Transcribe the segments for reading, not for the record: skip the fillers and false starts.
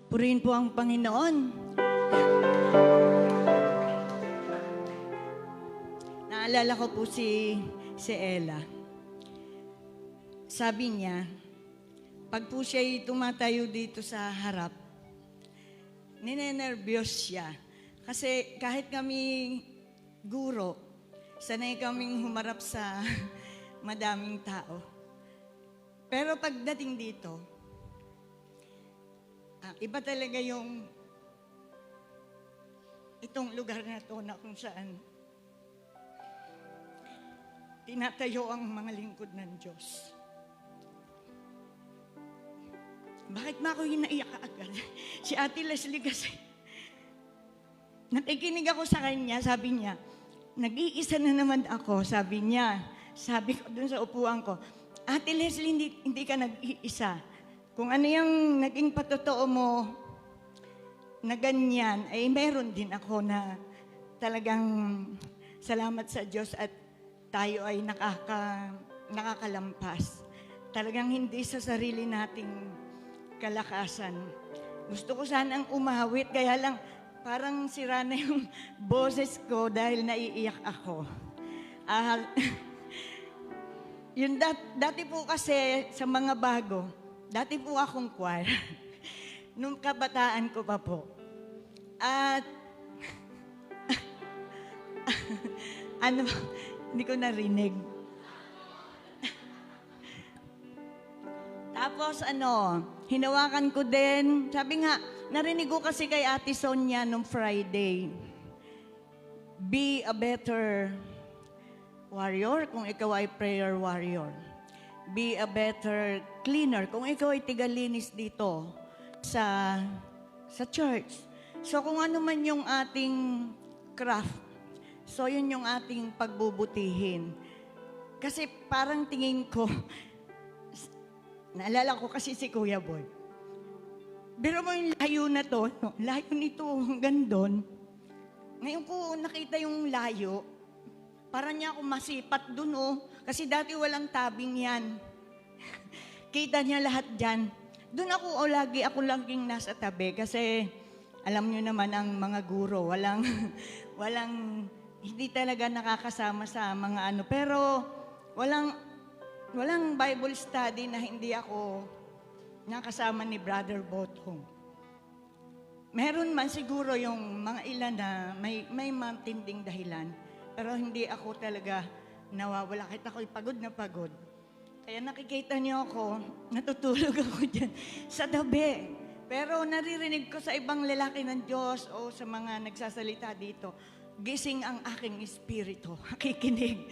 Purihin po ang Panginoon. Naalala ko po si Ella. Sabi niya, pag po siya'y tumatayo dito sa harap, ninenervyos siya. Kasi kahit kami guro, sanay kaming humarap sa madaming tao. Pero pagdating dito, iba talaga yung itong lugar na to na kung saan tinatayo ang mga lingkod ng Diyos. Bakit na ako hinaiyak agad? Si Ate Leslie kasi, nakikinig ako sa kanya, sabi niya, nag-iisa na naman ako, sabi niya. Sabi ko dun sa upuan ko, Ate Leslie, hindi ka nag-iisa. Kung ano yung naging patotoo mo na ganyan, ay meron din ako na talagang salamat sa Diyos at tayo ay nakakalampas. Talagang hindi sa sarili nating kalakasan. Gusto ko sanang umawit, kaya lang parang sira na yung boses ko dahil naiiyak ako. Yung dati po kasi sa mga bago, dati po akong choir. Nung kabataan ko pa po. At, hindi ko narinig. Tapos hinawakan ko din. Sabi nga, narinig ko kasi kay Ate Sonia nung Friday. Be a better warrior kung ikaw ay prayer warrior. Be a better cleaner kung ikaw ay tigalinis dito sa church. So kung ano man yung ating craft, so yun yung ating pagbubutihin. Kasi parang tingin ko, naalala ko kasi si Kuya Boy. Pero mo yung layo na to, no? Layo nito hanggang doon. Ngayon ko nakita yung layo, parang niya ako masipat doon kasi dati walang tabing yan. Kita niya lahat dyan. Doon lagi ako laging nasa tabi kasi alam niyo naman ang mga guro, hindi talaga nakakasama sa mga pero walang Bible study na hindi ako nakasama ni Brother Botong. Meron man siguro yung mga ilan na may matinding dahilan, pero hindi ako talaga nawawala. Kahit ako'y pagod na pagod. Kaya nakikita niyo ako, natutulog ako dyan sa tabi. Pero naririnig ko sa ibang lalaki ng Diyos o sa mga nagsasalita dito, gising ang aking espiritu, nakikinig.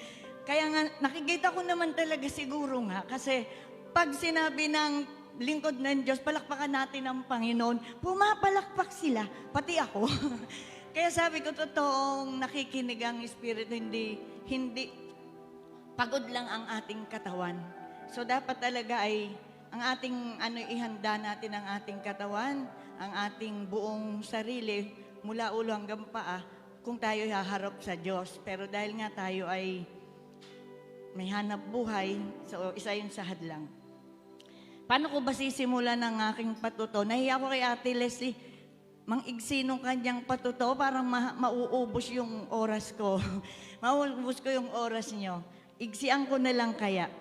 Kaya nga, nakikita ko naman talaga siguro nga, kasi pag sinabi ng lingkod ng Diyos, palakpakan natin ang Panginoon, pumapalakpak sila, pati ako. Kaya sabi ko, totoong nakikinig ang espiritu, hindi pagod lang ang ating katawan. So dapat talaga ay ang ating ihanda natin ang ating katawan, ang ating buong sarili mula ulo hanggang paa kung tayo haharap sa Diyos. Pero dahil nga tayo ay may hanap buhay, so isa yun sa hadlang. Paano ko ba sisimulan ng aking patuto? Nahiya ko kay Ate Leslie, mang-igsi nung kanyang patuto, parang mauubos yung oras ko. Mauubos ko yung oras nyo. Igsian ko na lang kaya.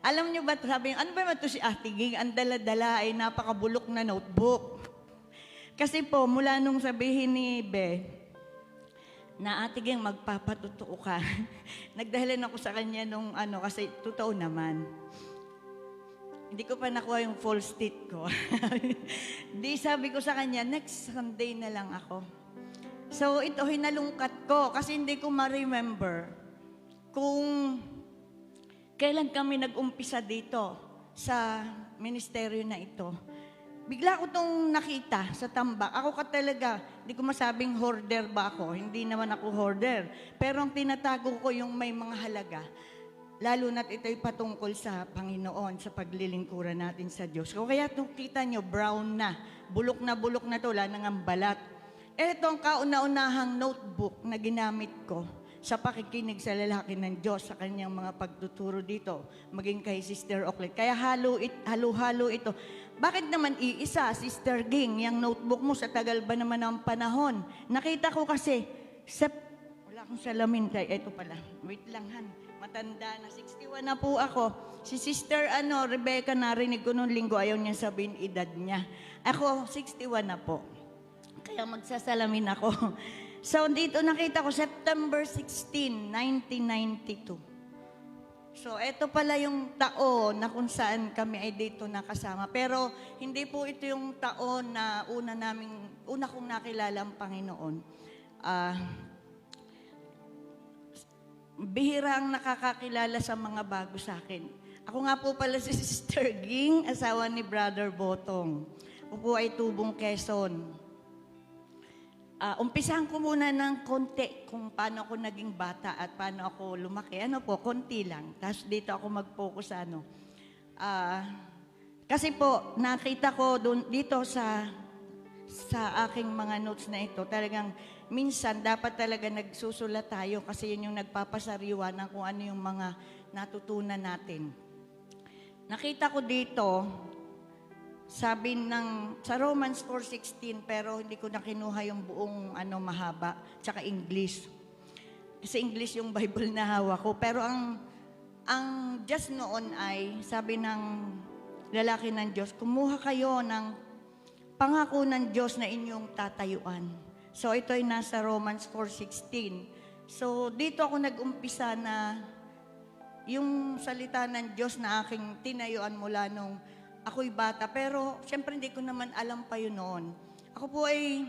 Alam nyo ba, sabi, ano ba ito si Ate Ging? Ang dala-dala ay napakabulok na notebook. Kasi po, mula nung sabihin ni Be, na Ate Ging, magpapatuto ka. Nagdahilan ako sa kanya nung kasi totoo naman. Hindi ko pa nakuha yung full state ko. Di sabi ko sa kanya, next Sunday na lang ako. So ito, hinalungkat ko kasi hindi ko ma-remember kung kailan kami nag-umpisa dito sa ministeryo na ito. Bigla ko itong nakita sa tambak. Ako ka talaga, hindi ko masabing hoarder ba ako. Hindi naman ako hoarder. Pero ang tinatago ko yung may mga halaga. Lalo na't ito'y patungkol sa Panginoon, sa paglilingkuran natin sa Diyos. Kung kaya itong kita nyo, brown na bulok na to, wala nang ang balat. Ito ang kauna-unahang notebook na ginamit ko sa pakikinig sa lalaki ng Diyos, sa kanyang mga pagtuturo dito, maging kay Sister Oclet. Kaya halo-halo ito. Bakit naman iisa, Sister Ging, yung notebook mo sa tagal ba naman ng panahon? Nakita ko kasi, wala akong salamin, ito pala, wait lang han, matanda na, 61 na po ako. Si Sister Rebecca, narinig ko nung linggo, ayaw niya sabihin edad niya. Ako, 61 na po. Kaya magsasalamin ako. So, dito nakita ko, September 16, 1992. So, ito pala yung taon na kung saan kami ay dito nakasama. Pero, hindi po ito yung taon na una kong nakilala ang Panginoon. Bihira ang nakakakilala sa mga bago sa akin. Ako nga po pala si Sister Ging, asawa ni Brother Botong. Ako po ay tubong Quezon. Umpisahan ko muna ng konti kung paano ako naging bata at paano ako lumaki. Konti lang. Tapos dito ako mag-focus kasi po, nakita ko dito sa aking mga notes na ito, talagang minsan dapat talaga nagsusulat tayo kasi yun yung nagpapasariwa ng kung ano yung mga natutunan natin. Nakita ko dito, sabi sa Romans 4:16, pero hindi ko na kinuha yung buong mahaba, tsaka English. Kasi English yung Bible na hawak ko. Pero ang just noon ay, sabi ng lalaki ng Diyos, kumuha kayo ng pangako ng Diyos na inyong tatayuan. So ito ay nasa Romans 4:16. So dito ako nag-umpisa na yung salita ng Diyos na aking tinayuan mula nung ako'y bata, pero siyempre hindi ko naman alam pa yun noon. Ako po ay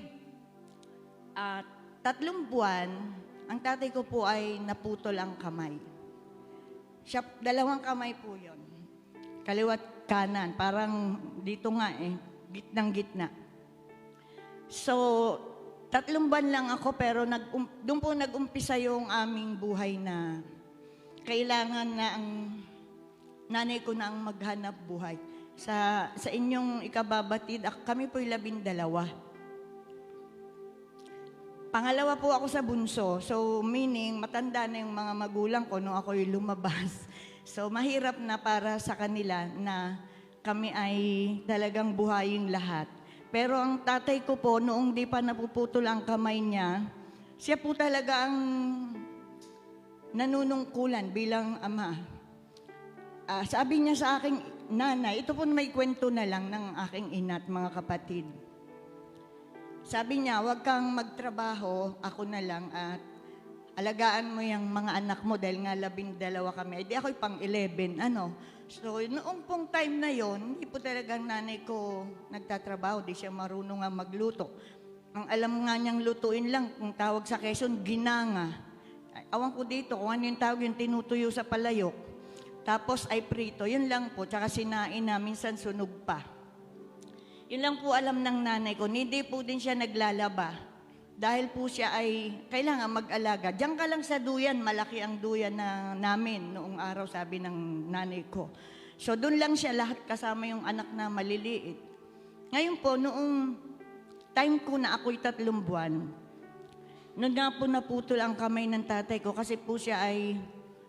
3 buwan, ang tatay ko po ay naputol ang kamay. 2 kamay po yun. Kaliwat kanan, parang dito nga gitnang gitna. So, 3 buwan lang ako, pero doon po nag-umpisa yung aming buhay na kailangan na ang nanay ko na ang maghanap buhay. Sa inyong ikababatid, kami po'y 12. Pangalawa po ako sa bunso. So, meaning, matanda na yung mga magulang ko nung ako'y lumabas. So, mahirap na para sa kanila na kami ay talagang buhayin lahat. Pero ang tatay ko po, noong di pa napuputol ang kamay niya, siya po talaga ang nanunungkulan bilang ama. Sabi niya sa aking nanay, ito po may kwento na lang ng aking ina at mga kapatid. Sabi niya, huwag kang magtrabaho, ako na lang at alagaan mo yung mga anak mo dahil nga 12 kami. Di ako'y pang 11, So, noong pong time na yon, hindi po talagang nanay ko nagtatrabaho, di siya marunong nga magluto. Ang alam nga niyang lutuin lang, kung tawag sa Quezon, ginanga. Awan ko dito, kung ano yung tawag yung tinutuyo sa palayok. Tapos ay prito, yun lang po, tsaka sinain na, minsan sunog pa. Yun lang po alam ng nanay ko, hindi po din siya naglalaba. Dahil po siya ay kailangan mag-alaga. Diyan ka lang sa duyan, malaki ang duyan na namin noong araw, sabi ng nanay ko. So doon lang siya lahat kasama yung anak na maliliit. Ngayon po, noong time ko na ako'y 3 buwan, noon nga po naputol ang kamay ng tatay ko kasi po siya ay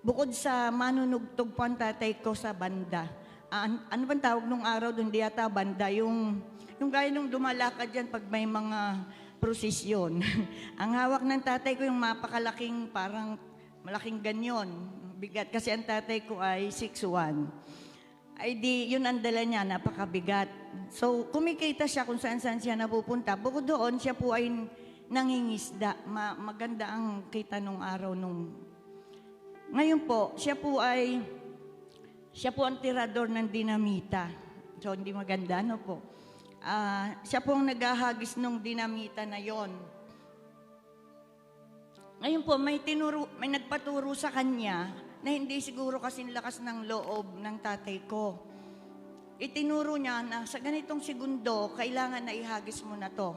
bukod sa manunugtog po ang tatay ko sa banda. Ano bang tawag nung araw doon? Di yata banda. Yung gaya nung dumalakad dyan pag may mga prosesyon. Ang hawak ng tatay ko yung mapakalaking parang malaking ganyon. Bigat. Kasi ang tatay ko ay 6'1". Ay di, yun ang dala niya, napakabigat. So, kumikita siya kung saan-saan siya napupunta. Bukod doon, siya po ay nangingisda. Maganda ang kita nung araw nung... Ngayon po, siya po ang tirador ng dinamita. So, hindi maganda, po? Siya po ang naghahagis ng dinamita na yon. Ngayon po, may nagpaturo sa kanya na hindi siguro kasing lakas ng loob ng tatay ko. Itinuro niya na sa ganitong segundo, kailangan na ihagis mo na to.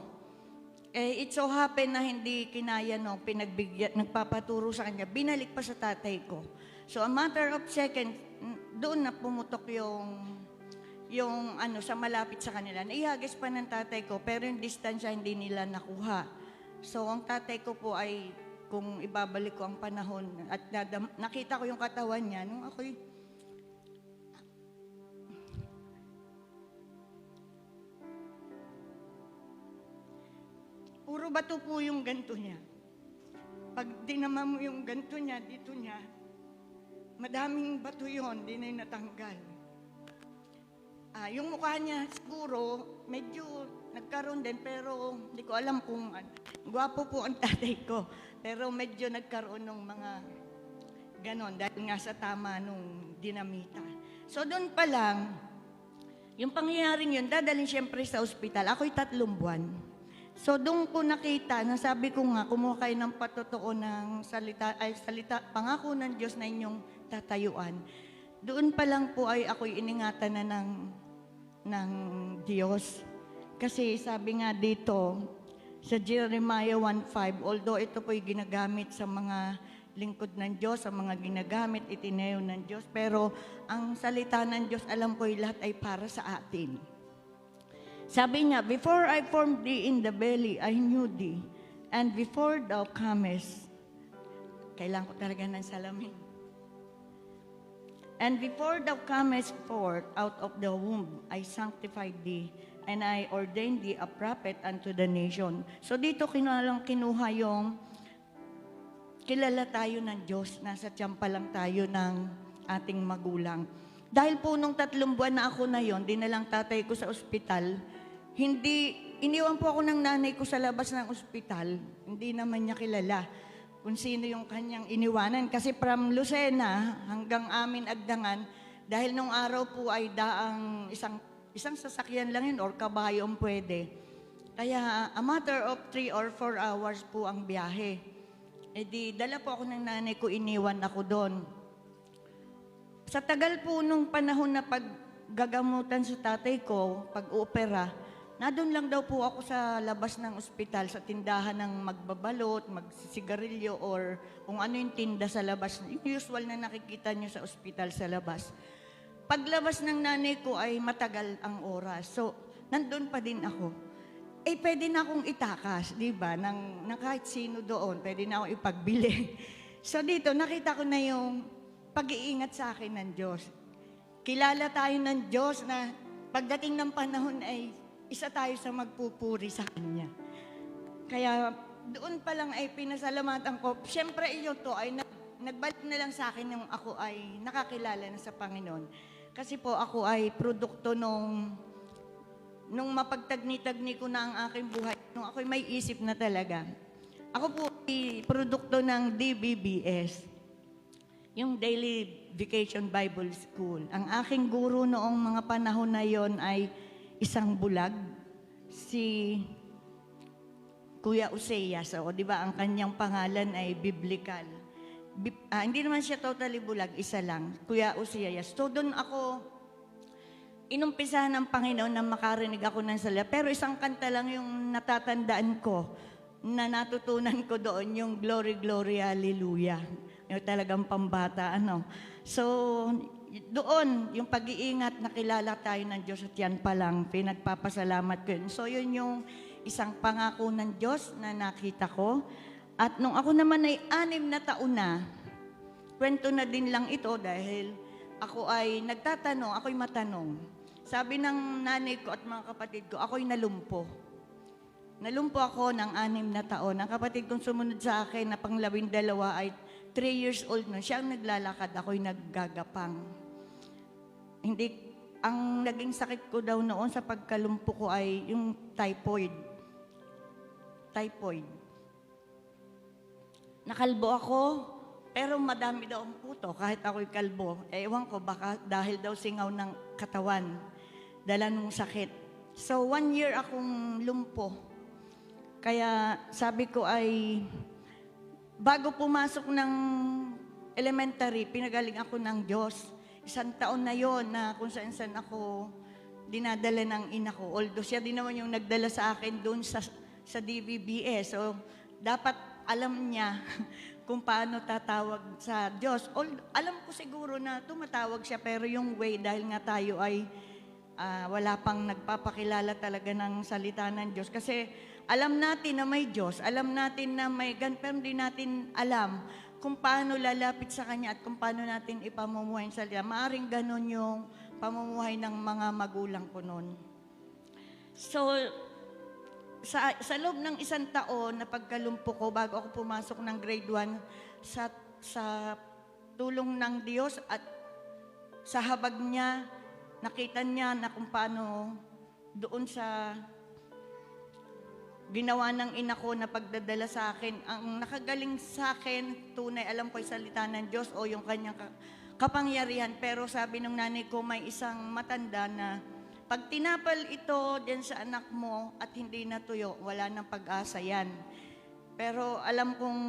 It so happen na hindi kinaya nagpapaturo sa kanya, binalik pa sa tatay ko. So a matter of second, doon na pumutok yung sa malapit sa kanila. Naihagis pa ng tatay ko, pero yung distansya hindi nila nakuha. So ang tatay ko po ay kung ibabalik ko ang panahon at nakita ko yung katawan niya nung ako'y puro bato po yung ganto niya. Pag dinama mo yung ganto niya, dito niya, madaming bato yun, di na yung natanggal. Yung mukha niya siguro, medyo nagkaroon din, pero hindi ko alam kung gwapo po ang tatay ko. Pero medyo nagkaroon ng mga ganon, dahil nga sa tama nung dinamita. So doon pa lang, yung pangyayaring yun, dadalhin siyempre sa ospital. Ako'y 3 buwan. So doon ko nakita, nasabi ko nga, kumuha kayo ng patotoo ng salita, pangako ng Diyos na inyong tatayuan. Doon pa lang po ay ako'y iningatan na ng Diyos. Kasi sabi nga dito, sa Jeremiah 1:5, although ito po'y ginagamit sa mga lingkod ng Diyos, sa mga ginagamit, itineo ng Diyos, pero ang salita ng Diyos, alam ko'y lahat ay para sa atin. Sabi niya, before I formed thee in the belly, I knew thee. And before thou comest, kailangan ko talaga ng salamin. And before thou comest forth out of the womb, I sanctified thee, and I ordained thee a prophet unto the nation. So dito kinuha yung kilala tayo ng Diyos, nasa tiyan pa lang tayo ng ating magulang. Dahil po nung 3 buwan na ako na yon, dinalang tatay ko sa ospital, iniwan po ako ng nanay ko sa labas ng ospital. Hindi naman niya kilala kung sino yung kanyang iniwanan. Kasi from Lucena hanggang amin Agdangan, dahil nung araw po ay daang isang sasakyan lang yun or kabayo ang pwede. Kaya a matter of 3 or 4 hours po ang biyahe. E di, dala po ako ng nanay ko, iniwan ako doon. Sa tagal po nung panahon na paggagamutan sa tatay ko, pag-opera, nadun lang daw po ako sa labas ng ospital, sa tindahan ng magbabalot, magsisigarilyo, or kung ano yung tinda sa labas. Yung usual na nakikita nyo sa ospital sa labas. Paglabas ng nanay ko ay matagal ang oras. So, nandun pa din ako. Pwede na akong itakas, di ba? Nang kahit sino doon, pwede na akong ipagbili. So, dito, nakita ko na yung pag-iingat sa akin ng Diyos. Kilala tayo ng Diyos na pagdating ng panahon ay isa tayo sa magpupuri sa Kanya. Kaya doon pa lang ay pinasalamatan ko. Siyempre, iyo to ay nagbalik na lang sa akin yung ako ay nakakilala na sa Panginoon. Kasi po ako ay produkto nung mapagtagni-tagni ko na ang aking buhay, nung ako'y may isip na talaga. Ako po ay produkto ng DBBS, yung Daily Vacation Bible School. Ang aking guro noong mga panahon na yon ay isang bulag, si Kuya Useas. So, di ba, ang kanyang pangalan ay biblical. Hindi naman siya totally bulag, isa lang, Kuya Useas. So, doon ako inumpisahan ng Panginoon na makarinig ako ng salita. Pero isang kanta lang yung natatandaan ko, na natutunan ko doon, yung Glory, Glory, Hallelujah. Yung talagang pambata, So, doon, yung pag-iingat, nakilala tayo ng Diyos at yan pa lang, pinagpapasalamat ko yun. So, yun yung isang pangako ng Diyos na nakita ko. At nung ako naman ay 6 na taon na, kwento na din lang ito dahil ako ay nagtatanong, ako'y matanong. Sabi ng nanay ko at mga kapatid ko, ako'y nalumpo. Nalumpo ako ng 6 na taon. Ang kapatid kong sumunod sa akin na pang-12 ay 3 years old na. Siya ang naglalakad, ako'y naggagapang. Ang naging sakit ko daw noon sa pagkalumpo ko ay yung typhoid. Nakalbo ako, pero madami daw ang puto kahit ako'y kalbo. Ewan ko, baka dahil daw singaw ng katawan, dala nung sakit. So, 1 year akong lumpo. Kaya sabi ko ay, bago pumasok ng elementary, pinagaling ako ng Diyos. 1 taon na yon na kung saan ako dinadala ng ina ko. Although siya din naman yung nagdala sa akin doon sa DVBS. So, dapat alam niya kung paano tatawag sa Diyos. Alam ko siguro na tumatawag siya, pero yung way, dahil nga tayo ay wala pang nagpapakilala talaga ng salita ng Diyos. Kasi Alam natin na may Diyos, alam natin na may gan, pero hindi natin alam kung paano lalapit sa Kanya at kung paano natin ipamumuhay sa Kanya. Maaring ganun yung pamumuhay ng mga magulang ko noon. So, sa loob ng 1 taon na pagkalumpo ko, bago ako pumasok ng grade 1, sa tulong ng Diyos at sa habag niya, nakita niya na kung paano doon sa ginawa ng ina ko na pagdadala sa akin. Ang nakagaling sa akin, tunay, alam ko yung salita ng Diyos o yung kanyang kapangyarihan. Pero sabi ng nanay ko, may isang matanda na pag tinapal ito din sa anak mo at hindi natuyo, wala nang pag-asa yan. Pero alam kong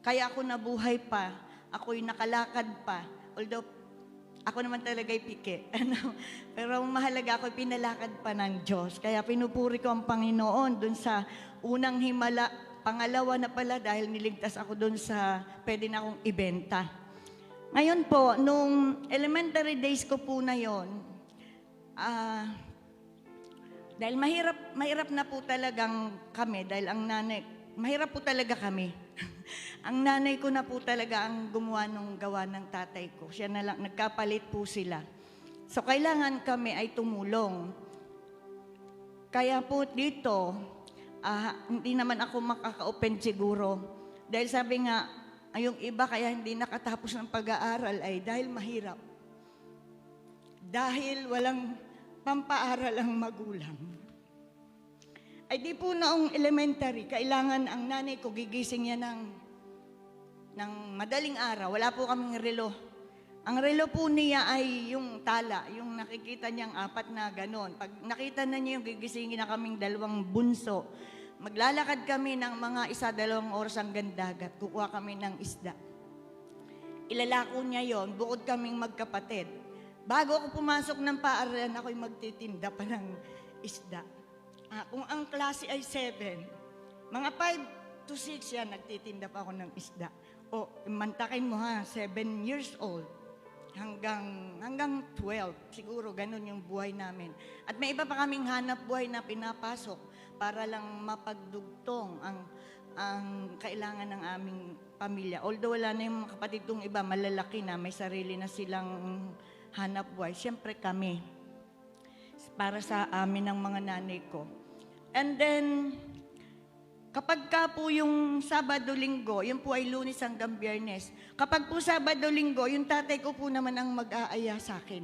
kaya ako nabuhay pa, ako'y nakalakad pa. Although ako naman talaga'y pike. Pero ang mahalaga ako'y pinalakad pa ng Diyos. Kaya pinupuri ko ang Panginoon dun sa unang himala. Pangalawa na pala dahil niligtas ako dun sa pwede na akong ibenta. Ngayon po, nung elementary days ko po na yon, dahil mahirap na po talagang kami, dahil ang nanay, mahirap po talaga kami. Ang nanay ko na po talaga ang gumawa ng gawa ng tatay ko. Siya na lang, nagkapalit po sila. So, kailangan kami ay tumulong. Kaya po dito, hindi naman ako makaka-open siguro. Dahil sabi nga, yung iba kaya hindi nakatapos ng pag-aaral ay dahil mahirap. Dahil walang pampaaral ang magulang. Ay di po noong elementary, kailangan ang nanay ko gigising niya ng madaling araw. Wala po kaming relo. Ang relo po niya ay yung tala, yung nakikita niyang 4 na ganon. Pag nakita na niya yung gigisingin na kaming 2 bunso, maglalakad kami ng mga 1-2 oras hanggang dagat. Kukuha kami ng isda. Ilalako niya yon, bukod kaming magkapatid. Bago ako pumasok ng paaralan, ako'y magtitinda pa ng isda. Kung ang klase ay 7, mga 5 to 6 yan, nagtitinda pa ako ng isda. O, mantakin mo ha, 7 years old hanggang 12. Siguro ganun yung buhay namin. At may iba pa kaming hanap buhay na pinapasok para lang mapagdugtong ang kailangan ng aming pamilya. Although wala na yung mga kapatid kong iba, malalaki na, may sarili na silang hanap buhay. Siyempre kami, para sa amin ng mga nanay ko. And then, kapag ka po yung Sabado-Linggo, yun po ay Lunes hanggang Biyernes. Kapag po Sabado-Linggo, yung tatay ko po naman ang mag-aaya sa akin.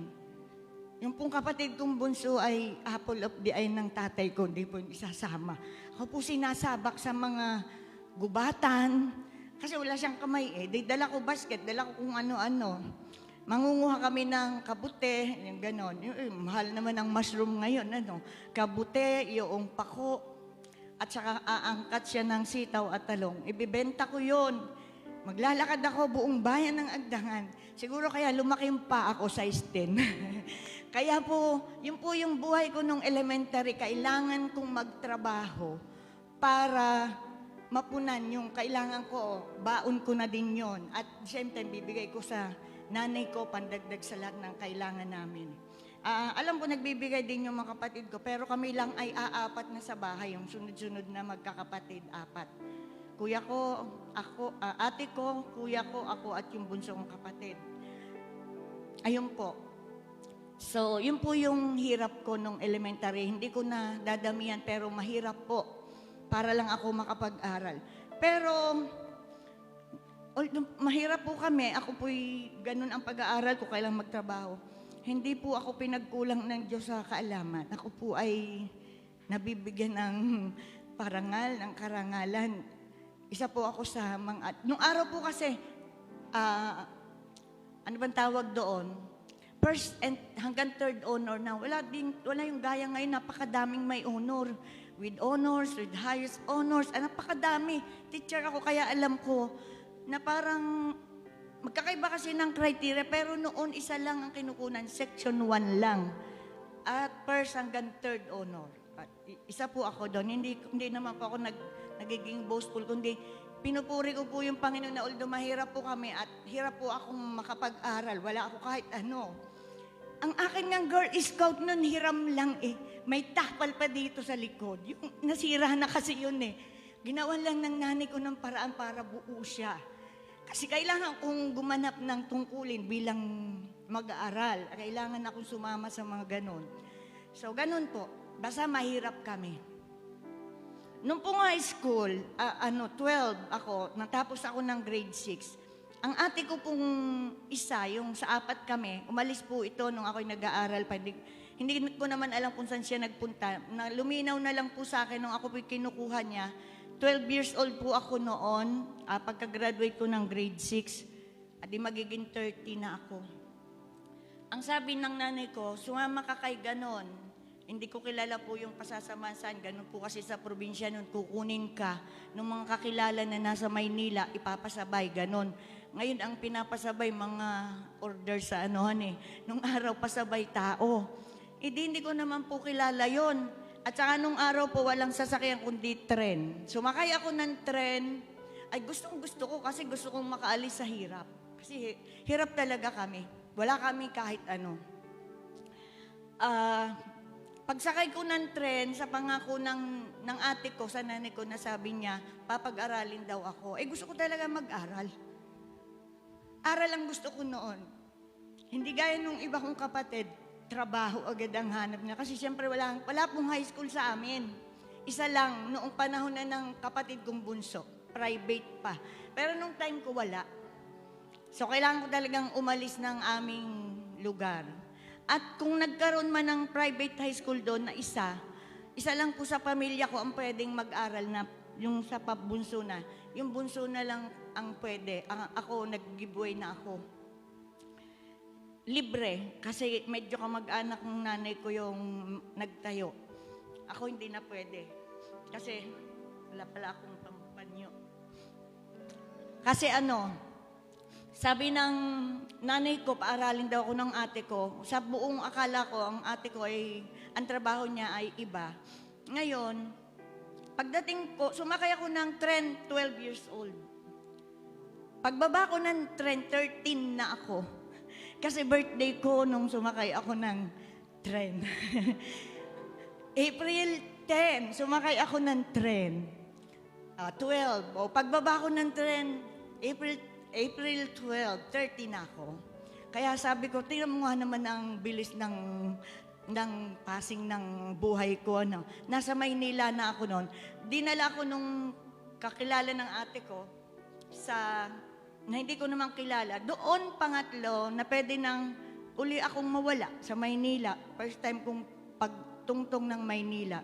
Yung pong kapatid kong bunso ay apple of the eye ng tatay ko, hindi po isasama. Ako po sinasabak sa mga gubatan, kasi wala siyang kamay eh. Dala ko basket, dala ko kung ano-ano. Mangunguha kami ng kabute, yung ganon. Mahal naman ang mushroom ngayon, ano. Kabute, yung pako, at saka aangkat siya ng sitaw at talong. Ibibenta ko yon. Maglalakad ako buong bayan ng Agdangan. Siguro kaya lumaki pa ako size 10. Kaya po, yun po yung buhay ko nung elementary. Kailangan kong magtrabaho para mapunan yung kailangan ko. Baon ko na din yon. At same time, bibigay ko sa nanay ko pandagdag sa lahat ng kailangan namin. Alam ko nagbibigay din yung mga kapatid ko, pero kami lang ay aapat na sa bahay, yung sunod-sunod na magkakapatid, 4. Kuya ko, ako, ate ko, kuya ko, ako at yung bunso kong kapatid. Ayun po. So, yun po yung hirap ko nung elementary. Hindi ko na dadamihan, pero mahirap po para lang ako makapag-aral. Pero, mahirap po kami. Ako po'y ganun ang pag-aaral ko, kailang magtrabaho. Hindi po ako pinagkulang ng Diyos sa kaalaman. Ako po ay nabibigyan ng parangal, ng karangalan. Isa po ako sa mga... Nung araw po kasi, ano bang tawag doon? First and hanggang 3rd honor na. Wala yung gaya ngayon, napakadaming may honor. With honors, with highest honors. Napakadami. Teacher ako, kaya alam ko na parang magkakaiba kasi ng criteria, pero noon isa lang ang kinukunan, section 1 lang. At first hanggang 3rd honor. At isa po ako doon. Hindi naman po ako nagiging boastful, kundi pinupuri ko po yung Panginoon na although mahirap po kami at hirap po akong makapag-aral. Wala ako kahit ano. Ang akin ng Girl Scout noon, hiram lang eh. may takpal pa dito sa likod. Yung nasira na kasi yun eh. Ginawan lang ng nanay ko ng paraan para buo siya. Kasi kailangan kong gumanap ng tungkulin bilang mag-aaral. Kailangan akong sumama sa mga ganon. So, ganon po. Basta mahirap kami. Nung pong high school, 12 ako, natapos ako ng grade 6. Ang ate ko pong isa, yung sa 4 kami, umalis po ito nung ako'y nag-aaral pa. Hindi ko naman alam kung saan siya nagpunta. Luminaw na lang po sa akin nung ako po kinukuha niya. 12 years old po ako noon, pagka-graduate ko ng grade 6. At di magiging 30 na ako. Ang sabi ng nanay ko, sumama ka kay ganon. Hindi ko kilala po yung pasasamasan. Ganon po kasi sa probinsya nun, kukunin ka ng mga kakilala na nasa Maynila, ipapasabay, ganon. Ngayon, ang pinapasabay, mga order sa anuhan eh. Nung araw, pasabay tao. Hindi ko naman po kilala yon. At saka nung araw po, walang sasakyan kundi tren. Sumakay ako ng tren. Ay, gusto ko kasi gusto kong makaalis sa hirap. Kasi hirap talaga kami. Wala kami kahit ano. Pagsakay ko ng tren, sa pangako ng ate ko, sa nanay ko, na sabi niya, papag-aralin daw ako. Gusto ko talaga mag-aral. Aral ang gusto ko noon. Hindi gaya nung iba kong kapatid, trabaho agad ang hanap niya. Kasi siyempre wala pong high school sa amin. Isa lang, noong panahon na ng kapatid kong bunso. Private pa. Pero nung time ko wala. So kailangan ko talagang umalis ng aming lugar. At kung nagkaroon man ng private high school doon na isa lang po sa pamilya ko ang pwedeng mag-aral na yung sa bunso na. Yung bunso na lang ang pwede. Ako, nag-giveaway na ako. Libre, kasi medyo kamag-anak ng nanay ko yung nagtayo. Ako hindi na pwede. Kasi wala pala akong pampanyo. Kasi sabi ng nanay ko, paaralin daw ako ng ate ko. Sa buong akala ko, ang ate ko ang trabaho niya ay iba. Ngayon, pagdating ko, sumakay ako ng tren, 12 years old. Pagbaba ko ng tren, 13 na ako. Kasi birthday ko nung sumakay ako ng tren. April 10, sumakay ako ng tren. 12. Pagbaba ko ng tren, April 12, 30 na ako. Kaya sabi ko, tingnan mo nga naman ang bilis ng passing ng buhay ko. Nasa Maynila na ako noon. Dinala ko nung kakilala ng ate ko na hindi ko naman kilala. Doon pangatlo na pwede nang uli akong mawala sa Maynila. First time kong pagtungtong ng Maynila.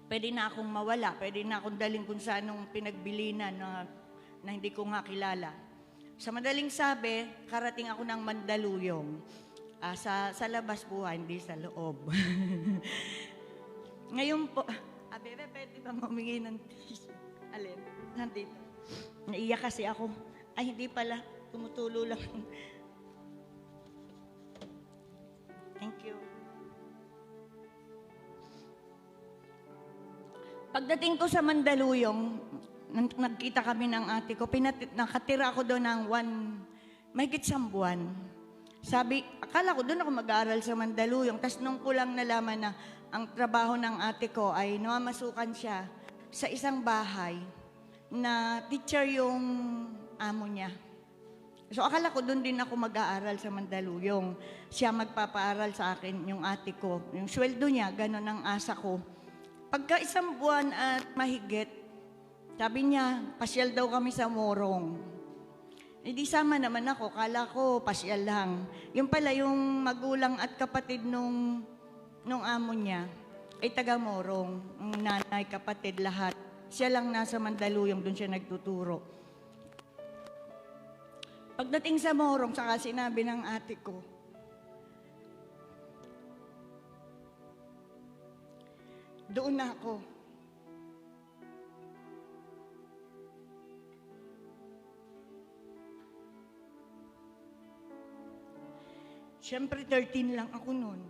Pwede na akong mawala. Pwede na akong daling kung saan nung pinagbilinan na hindi ko nga kilala. Sa madaling sabi, karating ako ng Mandaluyong. Sa labas buhay, hindi sa loob. Ngayon po, bebe, pwede ba humingi ng tissue? Alin? Nandito. Naiyak kasi ako. Ay, hindi pala. Tumutulo lang. Thank you. Pagdating ko sa Mandaluyong, nagkita kami ng ate ko. Nakatira ako doon ng mahigit 1 buwan. Sabi, akala ko doon ako mag-aaral sa Mandaluyong. Tapos nung ko lang nalaman na ang trabaho ng ate ko ay namamasukan siya sa isang bahay na teacher yung amo niya. So akala ko doon din ako mag-aaral sa Mandaluyong. Siya magpapaaral sa akin, yung ate ko. Yung sweldo niya, gano'n ang asa ko. Pagka 1 buwan at mahigit, sabi niya, pasyal daw kami sa Morong. Hindi sama naman ako, kala ko pasyal lang. Yung pala, yung magulang at kapatid nung amo niya, ay taga Morong. Ang nanay, kapatid, lahat. Siya lang nasa Mandaluyong, doon siya nagtuturo. Pagdating sa Morong, saka sinabi ng ate ko, doon na ako. Siyempre, 13 lang ako noon.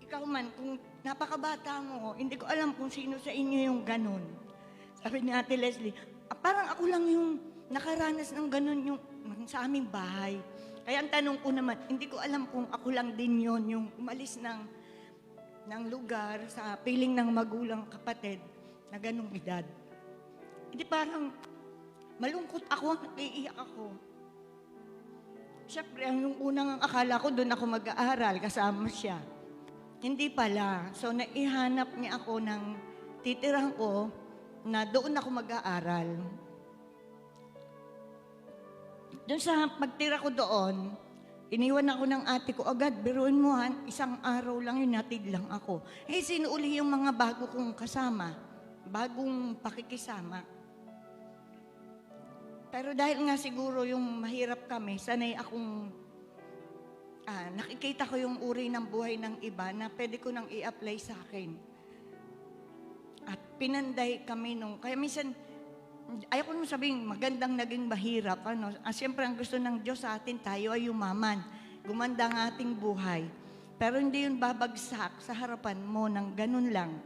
Ikaw man, kung napakabata mo, hindi ko alam kung sino sa inyo yung ganun. Sabi ni Ate Leslie, parang ako lang yung nakaranas ng ganun yung sa aming bahay. Kaya ang tanong ko naman, hindi ko alam kung ako lang din yon yung umalis ng lugar sa piling ng magulang kapatid na ganung edad. Hindi parang malungkot ako, naiiyak ako. Siyempre, yung unang akala ko doon ako mag-aaral, kasama siya. Hindi pala. So, naihanap niya ako ng titirahan ko na doon ako mag-aaral. Doon sa pagtira ko doon, iniwan ako ng ate ko agad. Biruin mo, isang araw lang yun, natid lang ako. Sino uli yung mga bago kong kasama? Bagong pakikisama. Pero dahil nga siguro yung mahirap kami, sanay akong nakikita ko yung uri ng buhay ng iba na pwede ko nang i-apply sa akin. At pinanday kami kaya minsan, ayaw ko nung sabihin, magandang naging mahirap. Siyempre, ang gusto ng Diyos sa atin, tayo ay yumaman. Gumanda ang ating buhay. Pero hindi yun babagsak sa harapan mo ng ganun lang.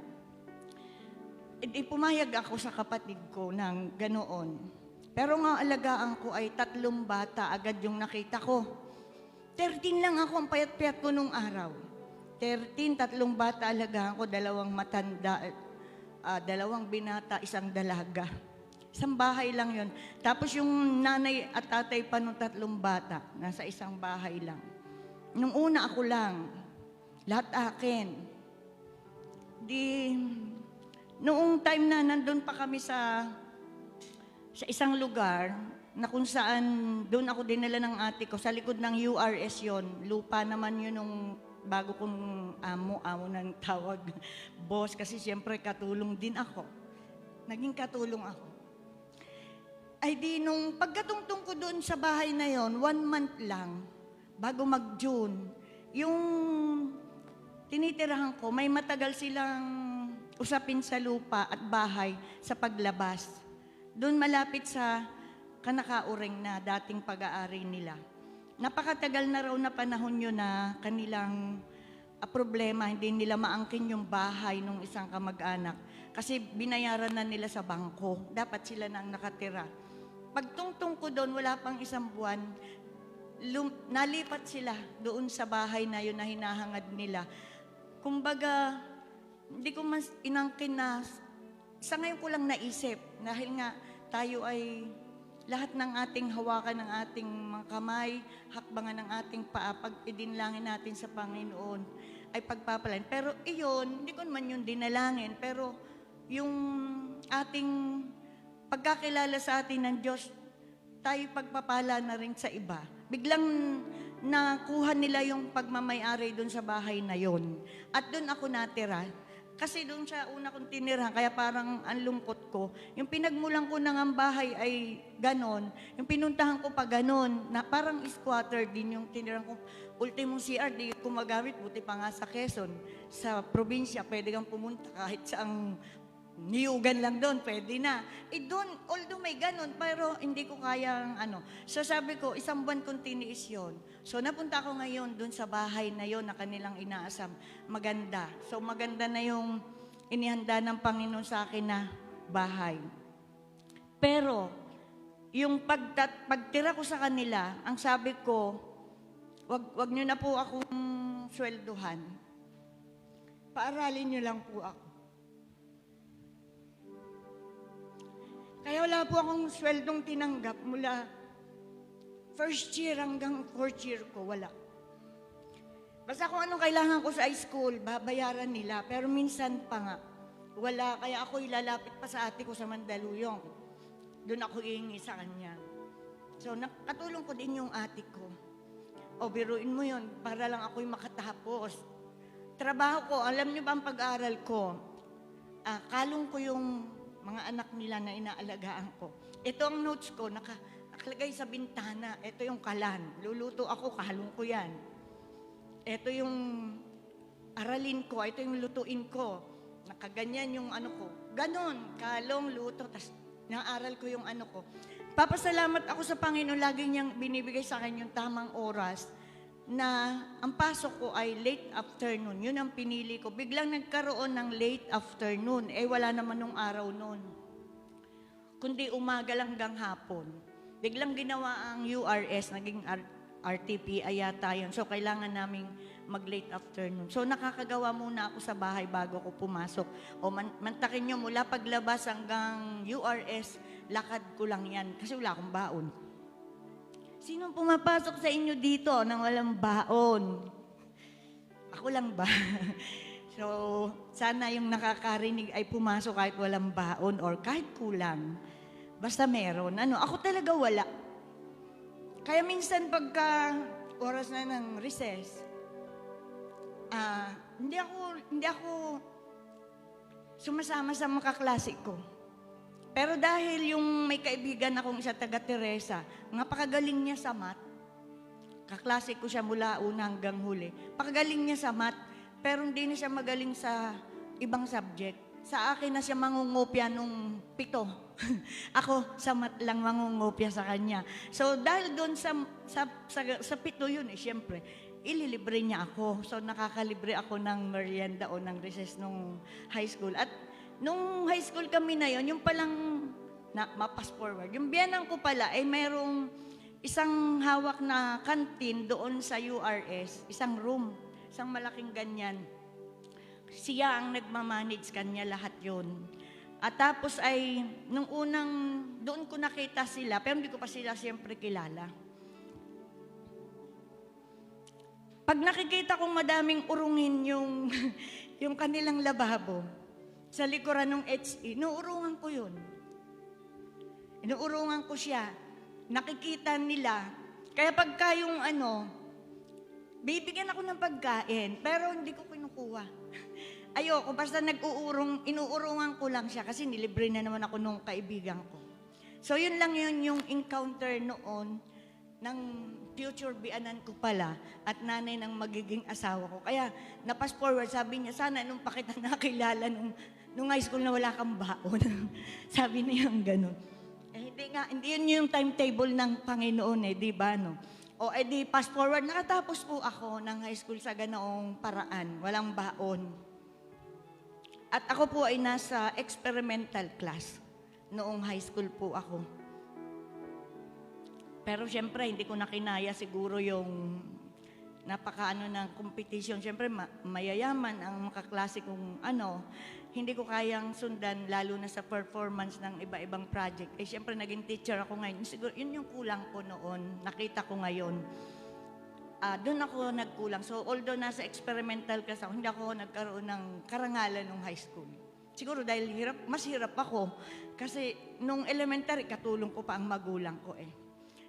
Pumayag ako sa kapatid ko ng ganoon. Pero nga alagaan ko ay 3 bata agad yung nakita ko. 13 lang ako, ang payat-payat ko nung araw. 13, 3 bata alagaan ko, 2 matanda, 2 binata, 1 dalaga. Isang bahay lang yon. Tapos yung nanay at tatay pa nung 3 bata, nasa isang bahay lang. Nung una ako lang, lahat akin. Noong time na nandun pa kami sa isang lugar, na kung saan doon ako dinala ng ate ko, sa likod ng URS yon. Lupa naman yun nung bago kong amo ng tawag, boss, kasi siyempre katulong din ako. Naging katulong ako. Ay di nung pagkatungtong ko doon sa bahay na yon, 1 month lang, bago mag-June, yung tinitirahan ko, may matagal silang usapin sa lupa at bahay sa paglabas. Doon malapit sa Kanakauring na dating pag-aari nila. Napakatagal na raw na panahon yun na kanilang problema, hindi nila maangkin yung bahay ng isang kamag-anak kasi binayaran na nila sa bangko. Dapat sila nang nakatira. Pagtungtong ko doon, wala pang 1 buwan, nalipat sila doon sa bahay na yun na hinahangad nila. Kumbaga, hindi ko mas inangkin na, sa ngayon ko lang naisip, dahil nga tayo ay lahat ng ating hawakan ng ating mga kamay, hakbangan ng ating paa, pag idinlangin natin sa Panginoon, ay pagpapalain. Pero iyon, hindi ko naman yun dinalangin, pero yung ating pagkakilala sa atin ng Diyos, tayo pagpapala na rin sa iba. Biglang nakuha nila yung pagmamayari doon sa bahay na yon. At doon ako natira. Kasi doon sa una kong tinirahan, kaya parang ang lungkot ko. Yung pinagmulan ko ng bahay ay ganon. Yung pinuntahan ko pa ganon, na parang squatter din yung tinirahan ko. Ultimong CR, di ko magamit, buti pa nga sa Quezon. Sa probinsya, pwede kang pumunta kahit saang niyugan lang doon, pwede na. Doon, although may ganon, pero hindi ko kayang So sabi ko, 1 buwan kong tiniis yun. So napunta ako ngayon doon sa bahay na yon na kanilang inaasam. Maganda. So maganda na yung inihanda ng Panginoon sa akin na bahay. Pero, yung pagtira ko sa kanila, ang sabi ko, wag nyo na po akong swelduhan. Paaralin nyo lang po ako. Kaya wala po akong sweldong tinanggap mula 1st year hanggang 4th year ko, wala. Basta kung anong kailangan ko sa high school, babayaran nila. Pero minsan pa nga, wala. Kaya ako ilalapit pa sa ate ko sa Mandaluyong. Doon ako iingi sa kanya. So, nakatulong ko din yung ate ko. O, biruin mo yun, para lang ako'y makatapos. Trabaho ko, alam niyo ba ang pag-aaral ko? Kalong ko yung mga anak nila na inaalagaan ko. Ito ang notes ko, nakalagay sa bintana. Ito yung kalan. Luluto ako, kalong ko yan. Ito yung aralin ko, ito yung lutuin ko. Nakaganyan yung ko. Ganon, kalong, luto, tas naaral ko yung ko. Papasalamat ako sa Panginoon, lagi niyang binibigay sa akin yung tamang oras na ang pasok ko ay late afternoon. Yun ang pinili ko. Biglang nagkaroon ng late afternoon. Wala naman nung araw noon. Kundi umaga lang hanggang hapon. Biglang ginawa ang URS, naging RTPI yata yun. So, kailangan naming mag-late afternoon. So, nakakagawa muna ako sa bahay bago ko pumasok. O mantakin nyo, mula paglabas hanggang URS, lakad ko lang yan. Kasi wala akong baon. Sinong pumapasok sa inyo dito nang walang baon? Ako lang ba? So, sana yung nakakarinig ay pumasok kahit walang baon or kahit kulang. Basta meron. Ako talaga wala. Kaya minsan pagka oras na ng recess, hindi ako sumasama sa mga kaklase ko. Pero dahil yung may kaibigan akong isa taga Teresa, napakagaling niya sa math. Kaklase ko siya mula una hanggang huli. Pakagaling niya sa math, pero hindi na siya magaling sa ibang subject. Sa akin na siya mangungopia nung 7. Ako sa math lang mangungopia sa kanya. So dahil doon sa 7 yun siyempre, ililibre niya ako. So nakakalibre ako ng merienda o ng recess nung high school. At nung high school kami na yun, yung palang ma-pass forward. Yung biyanan ko pala ay mayroong isang hawak na kantin doon sa URS, isang room, isang malaking ganyan. Siya ang nagmamanage kanya lahat yon. At tapos ay, nung unang, doon ko nakita sila, pero hindi ko pa sila siyempre kilala. Pag nakikita kong madaming urungin yung, yung kanilang lababo, sa likuran ng HE, inuurungan ko yun. Inuurungan ko siya. Nakikita nila. Kaya pagka yung bibigyan ako ng pagkain, pero hindi ko kinukuha. Ayoko, basta inuurungan ko lang siya kasi nilibre na naman ako nung kaibigan ko. So yun lang yun yung encounter noon ng future bianan ko pala at nanay ng magiging asawa ko. Kaya na-pass forward, sabi niya, sana nung pa kita nakilala nung high school na wala kang baon. Sabi niya yung ganun. Hindi yun yung timetable ng Panginoon di ba no? O di pass forward, nakatapos po ako ng high school sa ganoong paraan, walang baon. At ako po ay nasa experimental class. Noong high school po ako. Pero siyempre, hindi ko na kinaya siguro yung napakaano ng competition. Siyempre, mayayaman ang makaklase kong hindi ko kayang sundan, lalo na sa performance ng iba-ibang project. Siyempre, naging teacher ako ngayon. Siguro, yun yung kulang ko noon. Nakita ko ngayon. Doon ako nagkulang. So, although nasa experimental class ako, hindi ako nagkaroon ng karangalan nung high school. Siguro dahil mas hirap ako. Kasi nung elementary, katulong ko pa ang magulang ko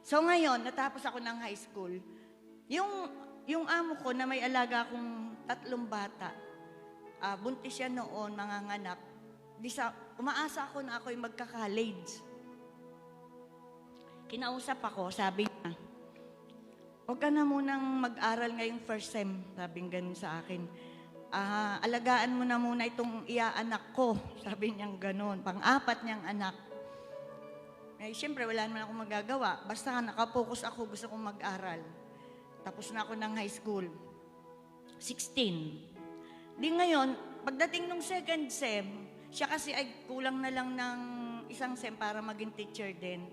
So ngayon, natapos ako ng high school. Yung amo ko na may alaga akong 3 bata, buntis siya noon, manganganak. Umaasa ako na ako'y magka-college. Kinausap ako, sabi niya, huwag ka na munang mag-aral ngayong first sem, sabing ganun sa akin. Alagaan mo na muna itong iaanak ko, sabi niyang ganun, pang-4 niyang anak. Siyempre, wala naman akong magagawa. Basta nakapokus ako, gusto kong mag-aral. Tapos na ako ng high school. 16. Di ngayon, pagdating nung second sem, siya kasi ay kulang na lang ng 1 sem para maging teacher din.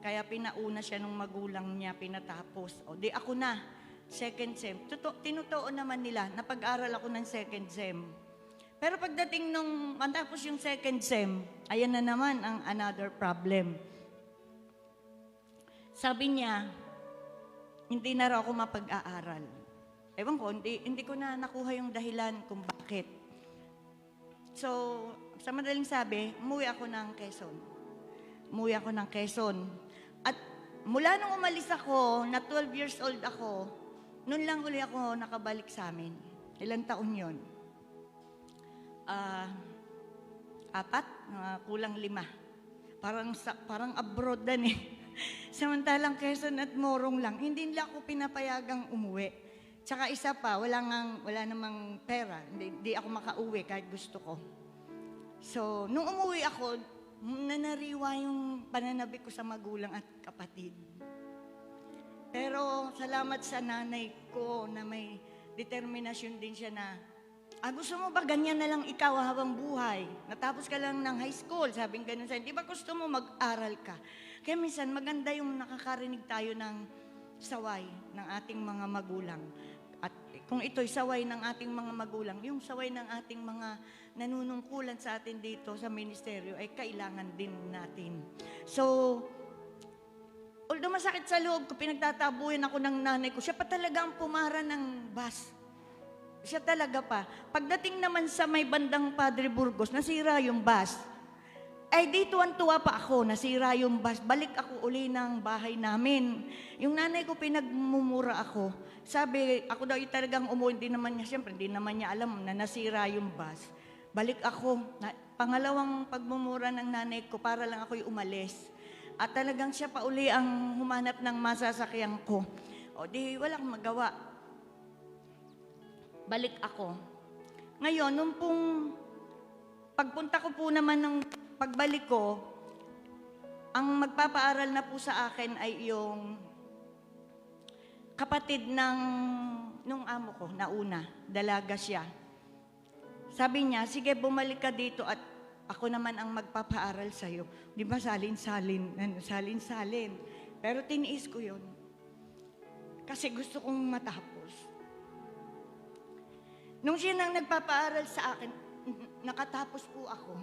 Kaya pinauna siya nung magulang niya, pinatapos. O di ako na, second sem. Tinutuon naman nila, napag-aral ako ng second sem. Pero pagdating nung matapos yung second sem, ayan na naman ang another problem. Sabi niya, hindi na raw ako mapag-aaral. Ewan ko, hindi ko na nakuha yung dahilan kung bakit. So, sa madaling sabi, umuwi ako ng Quezon. At mula nung umalis ako, na 12 years old ako, noon lang uli ako nakabalik sa amin. Ilang taon yun? 4, kulang 5. Parang abroad dan Samantalang Quezon at Morong lang, hindi nila ako pinapayagang umuwi. Tsaka isa pa, wala namang pera. Hindi ako makauwi kahit gusto ko. So, nung umuwi ako, nanariwa yung pananabi ko sa magulang at kapatid. Pero salamat sa nanay ko na may determinasyon din siya na, gusto mo ba ganyan na lang ikaw habang buhay? Natapos ka lang ng high school, sabing ganun sa'yo. Di ba gusto mo mag-aral ka? Kaya minsan maganda yung nakakarinig tayo ng saway ng ating mga magulang. At kung ito'y saway ng ating mga magulang, yung saway ng ating mga nanunungkulan sa atin dito sa ministeryo ay kailangan din natin. So, although masakit sa loob ko, pinagtatabuhin ako ng nanay ko, siya pa talaga ang pumara ng bus. Siya talaga pa. Pagdating naman sa may bandang Padre Burgos, nasira yung bus. Ay di tuwan-tuwa pa ako, nasira yung bus. Balik ako uli ng bahay namin. Yung nanay ko pinagmumura ako. Sabi, ako daw yung talagang umuwi. Hindi naman niya, siyempre, hindi naman niya alam na nasira yung bus. Balik ako. Pangalawang pagmumura ng nanay ko, para lang ako'y umalis. At talagang siya pa uli ang humanap ng masasakyan ko. O di, walang magawa. Balik ako. Ngayon, nung pong pagpunta ko po naman ng pagbalik ko, ang magpapaaral na po sa akin ay yung kapatid nung amo ko, nauna, dalaga siya. Sabi niya, sige bumalik ka dito at ako naman ang magpapaaral sa'yo. Di ba salin-salin, salin-salin. Pero tiniis ko yun. Kasi gusto kong matapos. Nung siya nang nagpapaaral sa akin, nakatapos po ako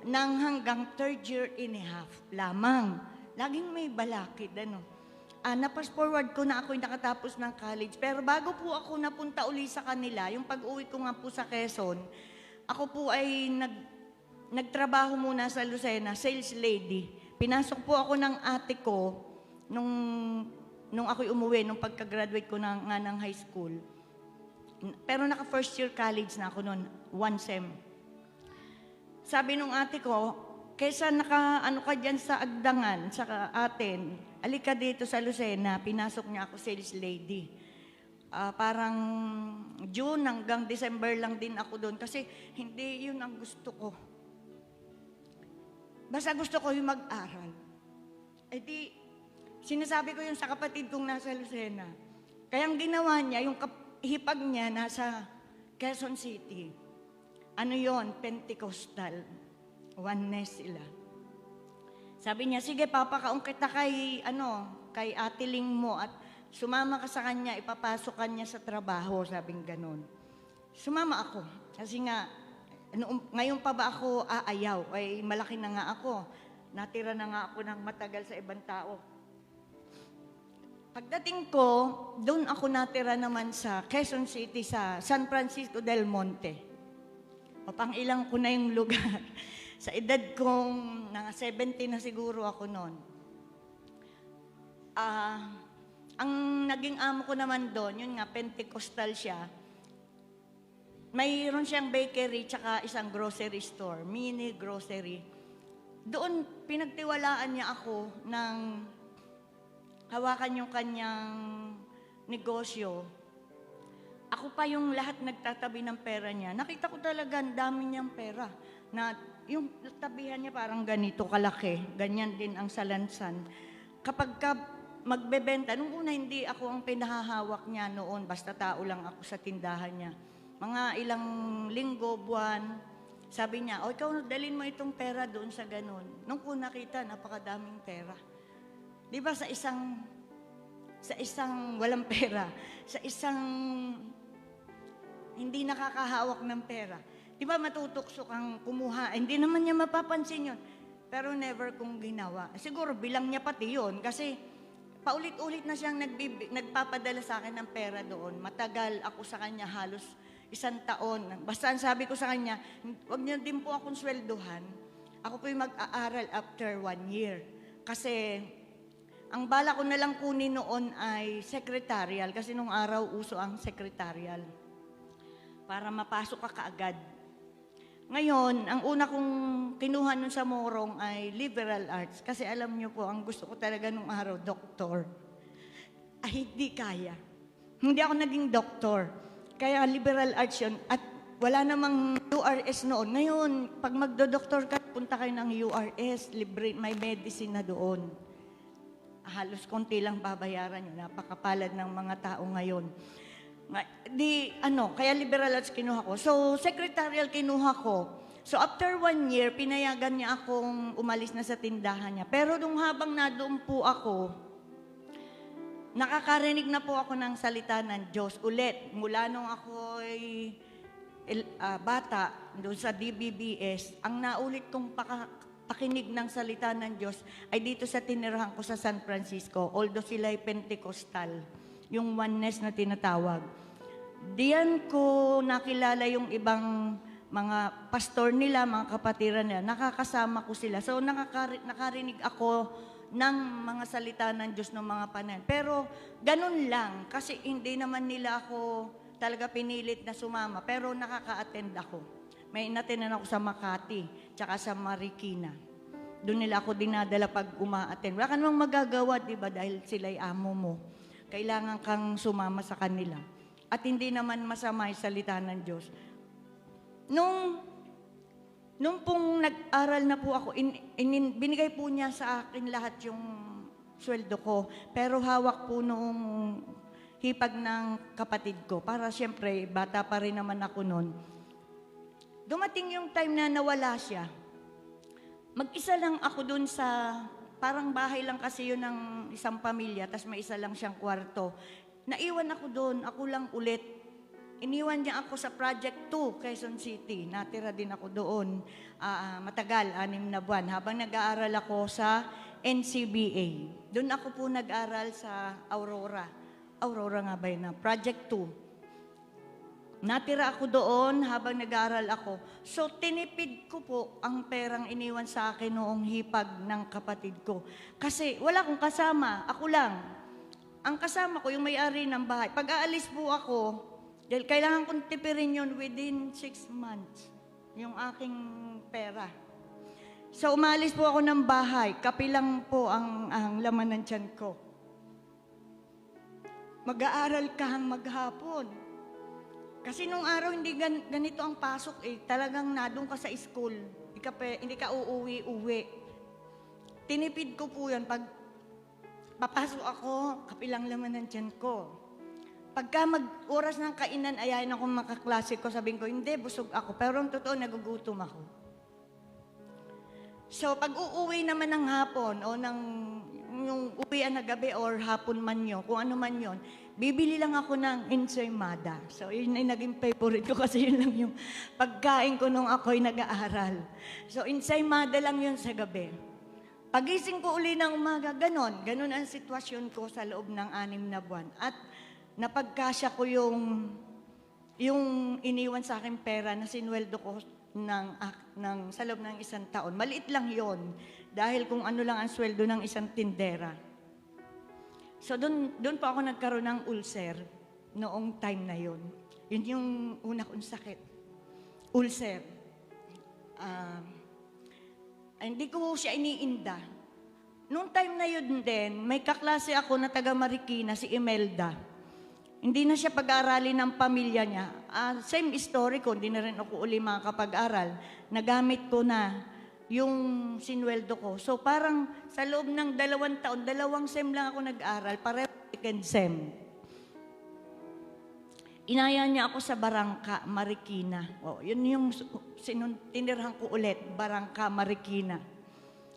ng hanggang 3rd year and a half lamang. Laging may balakid, na-pass forward ko na ako'y nakatapos ng college. Pero bago po ako napunta uli sa kanila, yung pag-uwi ko nga po sa Quezon, ako po ay nagtrabaho muna sa Lucena, sales lady. Pinasok po ako ng ate ko nung ako'y umuwi, nung pagka-graduate ko ng high school. Pero naka first year college na ako noon, 1 sem. Sabi nung ate ko, kaysa naka-ano ka dyan sa Agdangan, sa atin, alika dito sa Lucena, pinasok niya ako sales lady. Parang June hanggang December lang din ako doon kasi hindi yun ang gusto ko. Basta gusto ko yung mag-aral. Eh di, sinasabi ko yun sa kapatid kong nasa Lucena. Kaya ang ginawa niya, yung hipag niya nasa Quezon City. Ano yon? Pentecostal. Oneness sila. Sabi niya, sige papakaong kita kay Ate Ling mo at sumama ka sa kanya, ipapasok ka niya sa trabaho, sabing ganon. Sumama ako. Kasi nga, ngayon pa ba ako aayaw? Ay malaki na nga ako. Natira na nga ako ng matagal sa ibang tao. Pagdating ko, doon ako natira naman sa Quezon City, sa San Francisco del Monte. O pang ilang ko na yung lugar. Sa edad kong, 70 na siguro ako noon. Ang naging amo ko naman doon, yun nga, Pentecostal siya. Mayroon siyang bakery tsaka isang grocery store, mini grocery. Doon, pinagtiwalaan niya ako ng hawakan yung kanyang negosyo. Ako pa yung lahat nagtatabi ng pera niya. Nakita ko talaga ang dami niyang pera. Na yung tabihan niya parang ganito kalaki. Ganyan din ang salansan. Kapag magbebenta, nung una hindi ako ang pinahahawak niya noon. Basta tao lang ako sa tindahan niya. Mga ilang linggo, buwan, sabi niya, o ikaw dalhin mo itong pera doon sa ganun. Nung ko nakita, napakadaming pera. Di ba sa isang walang pera, sa isang hindi nakakahawak ng pera, di ba matutukso kang kumuha? Hindi naman niya mapapansin yun. Pero never kong ginawa. Siguro bilang niya pati yun kasi paulit-ulit na siyang nagpapadala sa akin ng pera doon. Matagal ako sa kanya, halos 1 taon. Basta ang sabi ko sa kanya, wag niyo din po akong sweldohan. Ako po yung mag-aaral after 1 year. Kasi ang bala ko na lang kunin noon ay secretarial kasi nung araw uso ang secretarial para mapasok ka kaagad. Ngayon, ang una kong kinuha nun sa Morong ay liberal arts kasi alam niyo po, ang gusto ko talaga nung araw, doktor. Ay, hindi kaya. Hindi ako naging doktor. Kaya liberal arts yun. At wala namang URS noon. Ngayon, pag magdo-doktor ka, punta kayo ng URS, libre, may medicine na doon. Halos konti lang babayaran yun. Napakapalad ng mga tao ngayon. Kaya liberal arts kinuha ko. So, secretarial kinuha ko. So, after 1 year, pinayagan niya akong umalis na sa tindahan niya. Pero nung habang nadoon po ako, nakakarinig na po ako ng salita ng Diyos ulit. Mula nung ako'y bata, doon sa DBBS, ang naulit kong pakinig ng salita ng Diyos ay dito sa tinirahan ko sa San Francisco, although sila ay Pentecostal, yung oneness na tinatawag. Diyan ko nakilala yung ibang mga pastor nila, mga kapatiran nila, nakakasama ko sila. So nakarinig ako ng mga salita ng Diyos ng mga panahon. Pero ganun lang, kasi hindi naman nila ako talaga pinilit na sumama, pero nakaka-attend ako. May inatenan ako sa Makati, tsaka sa Marikina. Doon nila ako dinadala pag uma-attend. Wala ka namang magagawa, di ba, dahil sila'y amo mo. Kailangan kang sumama sa kanila. At hindi naman masama yung salita ng Diyos. Nung pong nag-aral na po ako, binigay po niya sa akin lahat yung sweldo ko. Pero hawak po noong hipag ng kapatid ko. Para siyempre, bata pa rin naman ako noon. Dumating yung time na nawala siya. Mag-isa lang ako dun sa, parang bahay lang kasi yun ng isang pamilya, tas may isa lang siyang kwarto. Naiwan ako doon, ako lang ulit. Iniwan niya ako sa Project 2, Quezon City. Natira din ako doon. Matagal, 6 na buwan. Habang nag-aaral ako sa NCBA. Doon ako po nag-aaral sa Aurora. Aurora nga ba yun? Project 2. Natira ako doon habang nag-aaral ako. So, tinipid ko po ang perang iniwan sa akin noong hipag ng kapatid ko. Kasi wala akong kasama, ako lang. Ang kasama ko, yung may-ari ng bahay. Pag aalis po ako, dahil kailangan kong tipirin yun within 6 months, yung aking pera. So, umalis po ako ng bahay. Kapilang po ang laman ng tiyan ko. Mag-aaral ka maghapon. Kasi nung araw, hindi ganito ang pasok eh. Talagang nadung ka sa school. Hindi ka uuwi-uwi. Tinipid ko po yan. Pag papasok ako, kapilang laman ng tiyan ko. Pagka mag-oras ng kainan, ayayin ako makaklase ko. Sabihin ko, hindi, busog ako. Pero ang totoo, nagugutom ako. So, pag uuwi naman ng hapon o yung uwian na gabi or hapon man yun, kung ano man yun, bibili lang ako ng ensaymada. So, yun ay naging favorite ko kasi yun lang yung pagkain ko nung ako'y nag-aaral. So, ensaymada lang yun sa gabi. Pagising ko uli ng umaga, ganon ang sitwasyon ko sa loob ng 6 na buwan. At napagkasya ko yung iniwan sa akin pera na sinweldo ko sa loob ng 1 taon. Maliit lang yon dahil kung ano lang ang sweldo ng isang tindera. So, doon po ako nagkaroon ng ulcer noong time na yon. Yun yung una kong sakit. Ulcer. Hindi ko siya iniinda. Noong time na yun din, may kaklase ako na taga Marikina, si Imelda. Hindi na siya pag-aaralin ng pamilya niya. Same story ko, hindi na rin ako uli makakapag-aral. Nagamit ko na yung sinweldo ko. So parang sa loob ng 2 taon, 2 sem lang ako nag-aral, pareho second sem. Inaya niya ako sa Barangka, Marikina. Yun yung tinirhan ko ulit, Barangka, Marikina.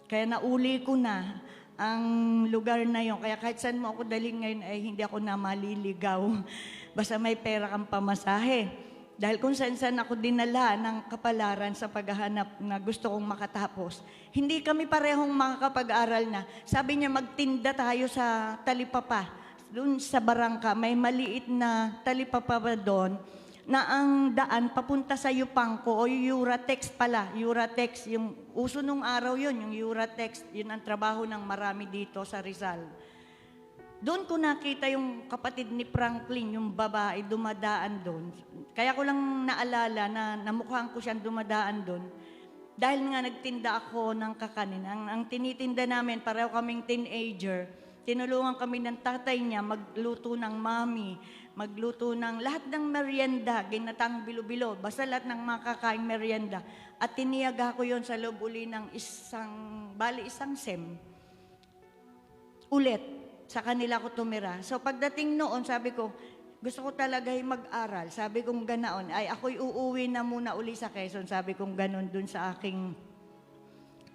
Kaya nauli ko na ang lugar na yon. Kaya kahit saan mo ako dalhin ngayon, ay hindi ako na maliligaw. Basta may pera kang pamasahe. Dahil kung saan-saan ako dinala ng kapalaran sa paghahanap na gusto kong makatapos, hindi kami parehong makakapag-aral na. Sabi niya, magtinda tayo sa Talipapa. Doon sa Barangka, may maliit na Talipapa doon na ang daan papunta sa Yupangko o Euratex pala. Euratex, yung uso nung araw yun, yung Euratex, yun ang trabaho ng marami dito sa Rizal. Doon ko nakita yung kapatid ni Franklin, yung babae, dumadaan doon. Kaya ko lang naalala na namukhaan ko siyang dumadaan doon. Dahil nga nagtinda ako ng kakanin. Ang tinitinda namin, pareho kaming teenager, tinulungan kami ng tatay niya magluto ng mami, magluto ng lahat ng merienda, ginatang bilo-bilo, basta lahat ng makakaing merienda. At tiniyaga ko yon sa loob uli ng isang sem. Ulit, sa kanila ko tumira. So pagdating noon, sabi ko, gusto ko talaga mag-aral. Sabi kong ganaon, ay ako'y uuwi na muna uli sa Quezon. Sabi kong ganon dun sa aking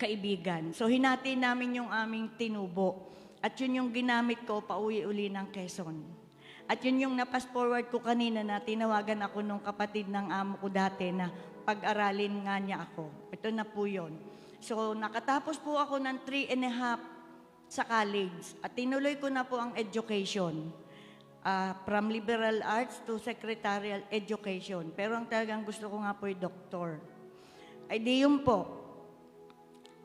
kaibigan. So hinati namin yung aming tinubo. At yun yung ginamit ko pauwi-uli ng Quezon. At yun yung na-pass forward ko kanina na tinawagan ako nung kapatid ng amo ko dati na pag-aralin nga niya ako. Ito na po yun. So, nakatapos po ako ng 3.5 sa college. At tinuloy ko na po ang education. From liberal arts to secretarial education. Pero ang talagang gusto ko nga po ay doktor. Ay di yun po.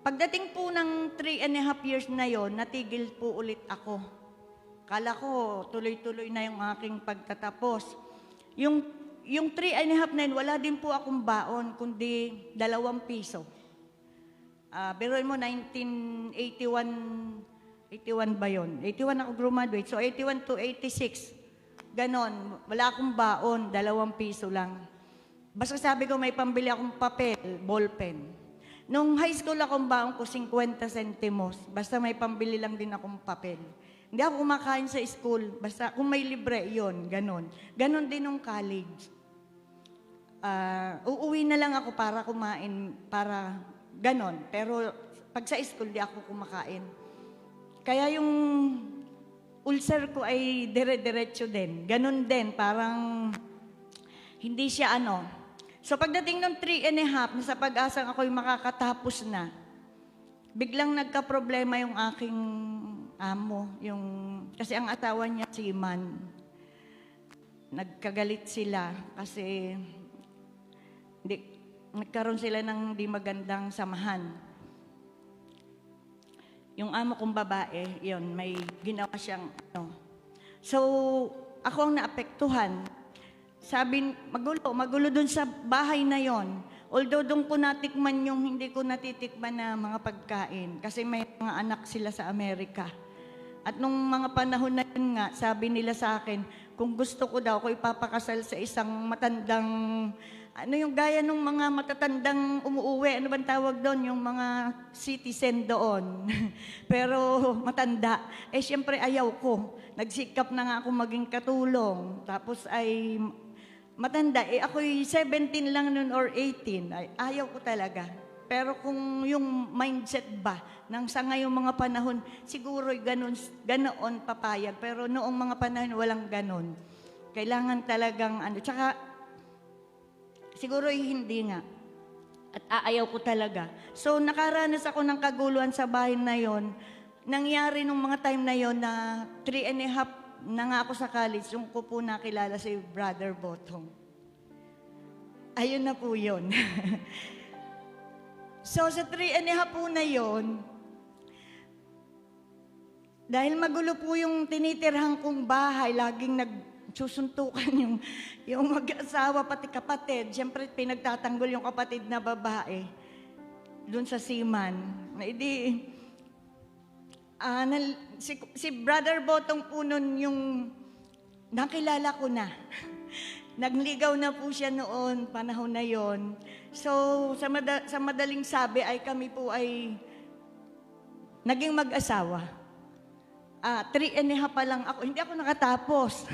Pagdating po ng 3.5 years na yon, natigil po ulit ako. Kala ko, tuloy-tuloy na yung aking pagtatapos. Yung 3.5 na yun, wala din po akong baon, kundi 2 piso. Biruin mo, 1981 ba yun? 81 ako graduate, so 81 to 86. Ganon, wala akong baon, 2 piso lang. Basta sabi ko, may pambili akong papel, ballpen. Nung high school akong baon ko, 50 centimos. Basta may pambili lang din akong papel. Hindi ako kumakain sa school. Basta kung may libre, yon, ganon. Ganon din nung college. Uuwi na lang ako para kumain, para ganon. Pero pag sa school, di ako kumakain. Kaya yung ulcer ko ay dire-diretso din. Ganon din, parang hindi siya ano. So pagdating ng 3.5, sa pag-asang ako'y makakatapos na, biglang nagka-problema yung aking amo, kasi ang asawa niya seaman. Nagkagalit sila kasi nagkaroon sila ng di magandang samahan. Yung amo kong babae, yun, may ginawa siyang ano. So, ako ang naapektuhan. Sabi, magulo dun sa bahay na yon. Although doon ko natikman yung hindi ko natitikman na mga pagkain. Kasi may mga anak sila sa Amerika. At nung mga panahon na yun nga, sabi nila sa akin, kung gusto ko daw, ako ipapakasal sa isang matandang, ano yung gaya ng mga matatandang umuuwi, ano bang tawag doon? Yung mga citizen doon. Pero matanda. Eh, siyempre ayaw ko. Nagsikap na nga ako maging katulong. Tapos ay matanda. Eh, ako'y 17 lang noon or 18. Ay, ayaw ko talaga. Pero kung yung mindset ba, nang sa ngayong mga panahon, siguro ganoon papayag. Pero noong mga panahon, walang ganon. Kailangan talagang ano. Tsaka, siguro hindi nga. At aayaw ko talaga. So, nakaranas ako ng kaguluhan sa bahay na yon. Nangyari nung mga time na yon na 3.5 na nga ako sa college, yung ko po nakilala si Brother Botong. Ayun na po yun. So, sa 3.5 po na yon, dahil magulo po yung tinitirhan kong bahay, laging nagsusuntukan yung mag-asawa, pati kapatid. Siyempre, pinagtatanggol yung kapatid na babae doon sa seaman. Si Brother Botong po nun yung nakilala ko na. Nagligaw na po siya noon, panahon na yon. So, sa madaling sabi ay kami po ay naging mag-asawa. 3.5 pa lang ako. Hindi ako nakatapos.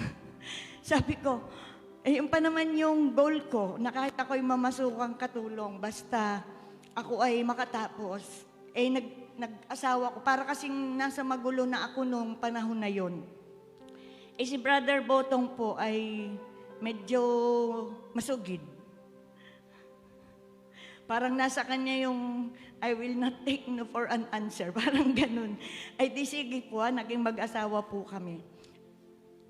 Sabi ko, yung pa naman yung goal ko, na kahit ako'y mamasukang katulong, basta ako ay makatapos. Nag-asawa ko. Para kasing nasa magulo na ako nung panahon na yon. Si Brother Botong po ay medyo masugid. Parang nasa kanya yung, I will not take no for an answer. Parang ganun. Ay di sige po, naging mag-asawa po kami.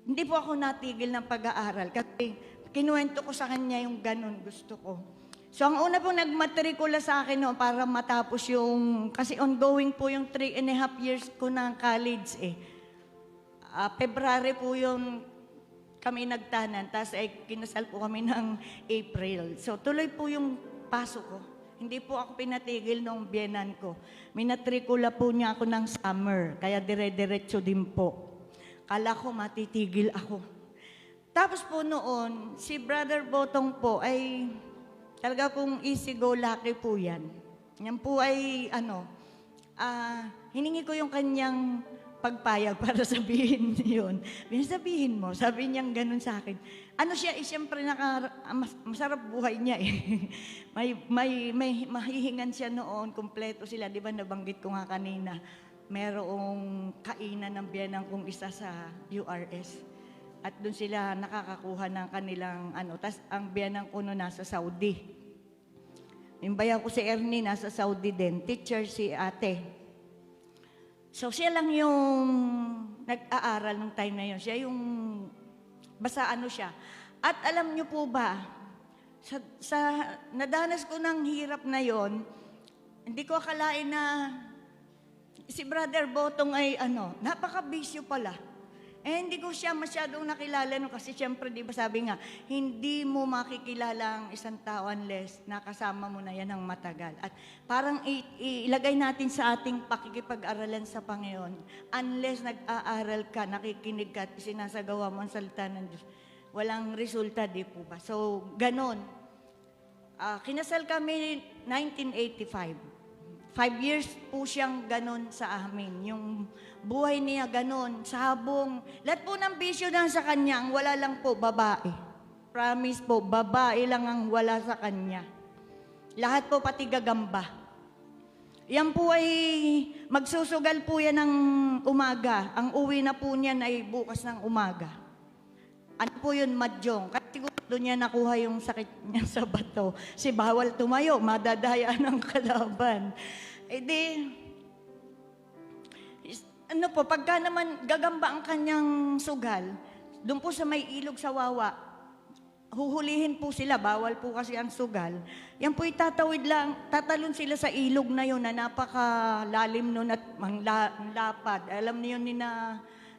Hindi po ako natigil ng pag-aaral kasi kinuwento ko sa kanya yung ganun gusto ko. So ang una po nagmatrikula sa akin no, para matapos yung, kasi ongoing po yung 3.5 years ko ng college eh. February po yung kami nagtanan, tapos ay kinasal po kami ng April. So tuloy po yung pasok ko. Hindi po ako pinatigil nung biyenan ko. Minatrikula po niya ako ng summer, kaya dire-diretso din po. Kala ko matitigil ako. Tapos po noon, si Brother Botong po ay talaga pong easy-go-lucky po yan. Yan po ay hiningi ko yung kanyang pagpayag para sabihin yun. Binasabihin mo, sabi niyang ganun sa akin. Ano siya, siyempre masarap buhay niya eh. may mahihingan siya noon, kumpleto sila, di ba nabanggit ko nga kanina. merong kainan ng biyanan kong isa sa URS. At doon sila nakakakuha ng kanilang tas ang biyanan ko noon nasa Saudi. Yung bayaw ko si Ernie nasa Saudi din, teacher si ate. So siya lang yung nag-aaral nung time na yun. Siya yung, basta siya. At alam niyo po ba, sa nadanas ko ng hirap na yon, hindi ko akalain na si Brother Botong ay napaka-bisyo pala. Hindi ko siya masyadong nakilala kasi siyempre, di ba sabi nga, hindi mo makikilala ang isang tao unless nakasama mo na yan ng matagal. At parang ilagay natin sa ating pakikipag-aralan sa Panginoon, unless nag-aaral ka, nakikinig ka at sinasagawa mo ang salita ng Diyos, walang resulta, di po ba? So, ganon. Kinasal kami 1985. 5 years po siyang ganon sa amin. Yung buhay niya ganon, sabong. Lahat po ng bisyo na sa kanya, ang wala lang po, babae. Promise po, babae lang ang wala sa kanya. Lahat po pati gagamba. Yan po ay magsusugal po yan ng umaga. Ang uwi na po niyan ay bukas ng umaga. Ano po yun, madyong. Kasi siguro doon niya nakuha yung sakit niya sa bato. Si bawal tumayo, madadaya ng kalaban. Pagka naman gagamba ang kanyang sugal, doon po sa may ilog sa Wawa, huhulihin po sila, bawal po kasi ang sugal. Yan po itatawid lang, tatalon sila sa ilog na yun na napakalalim nun at lapad. Alam niyo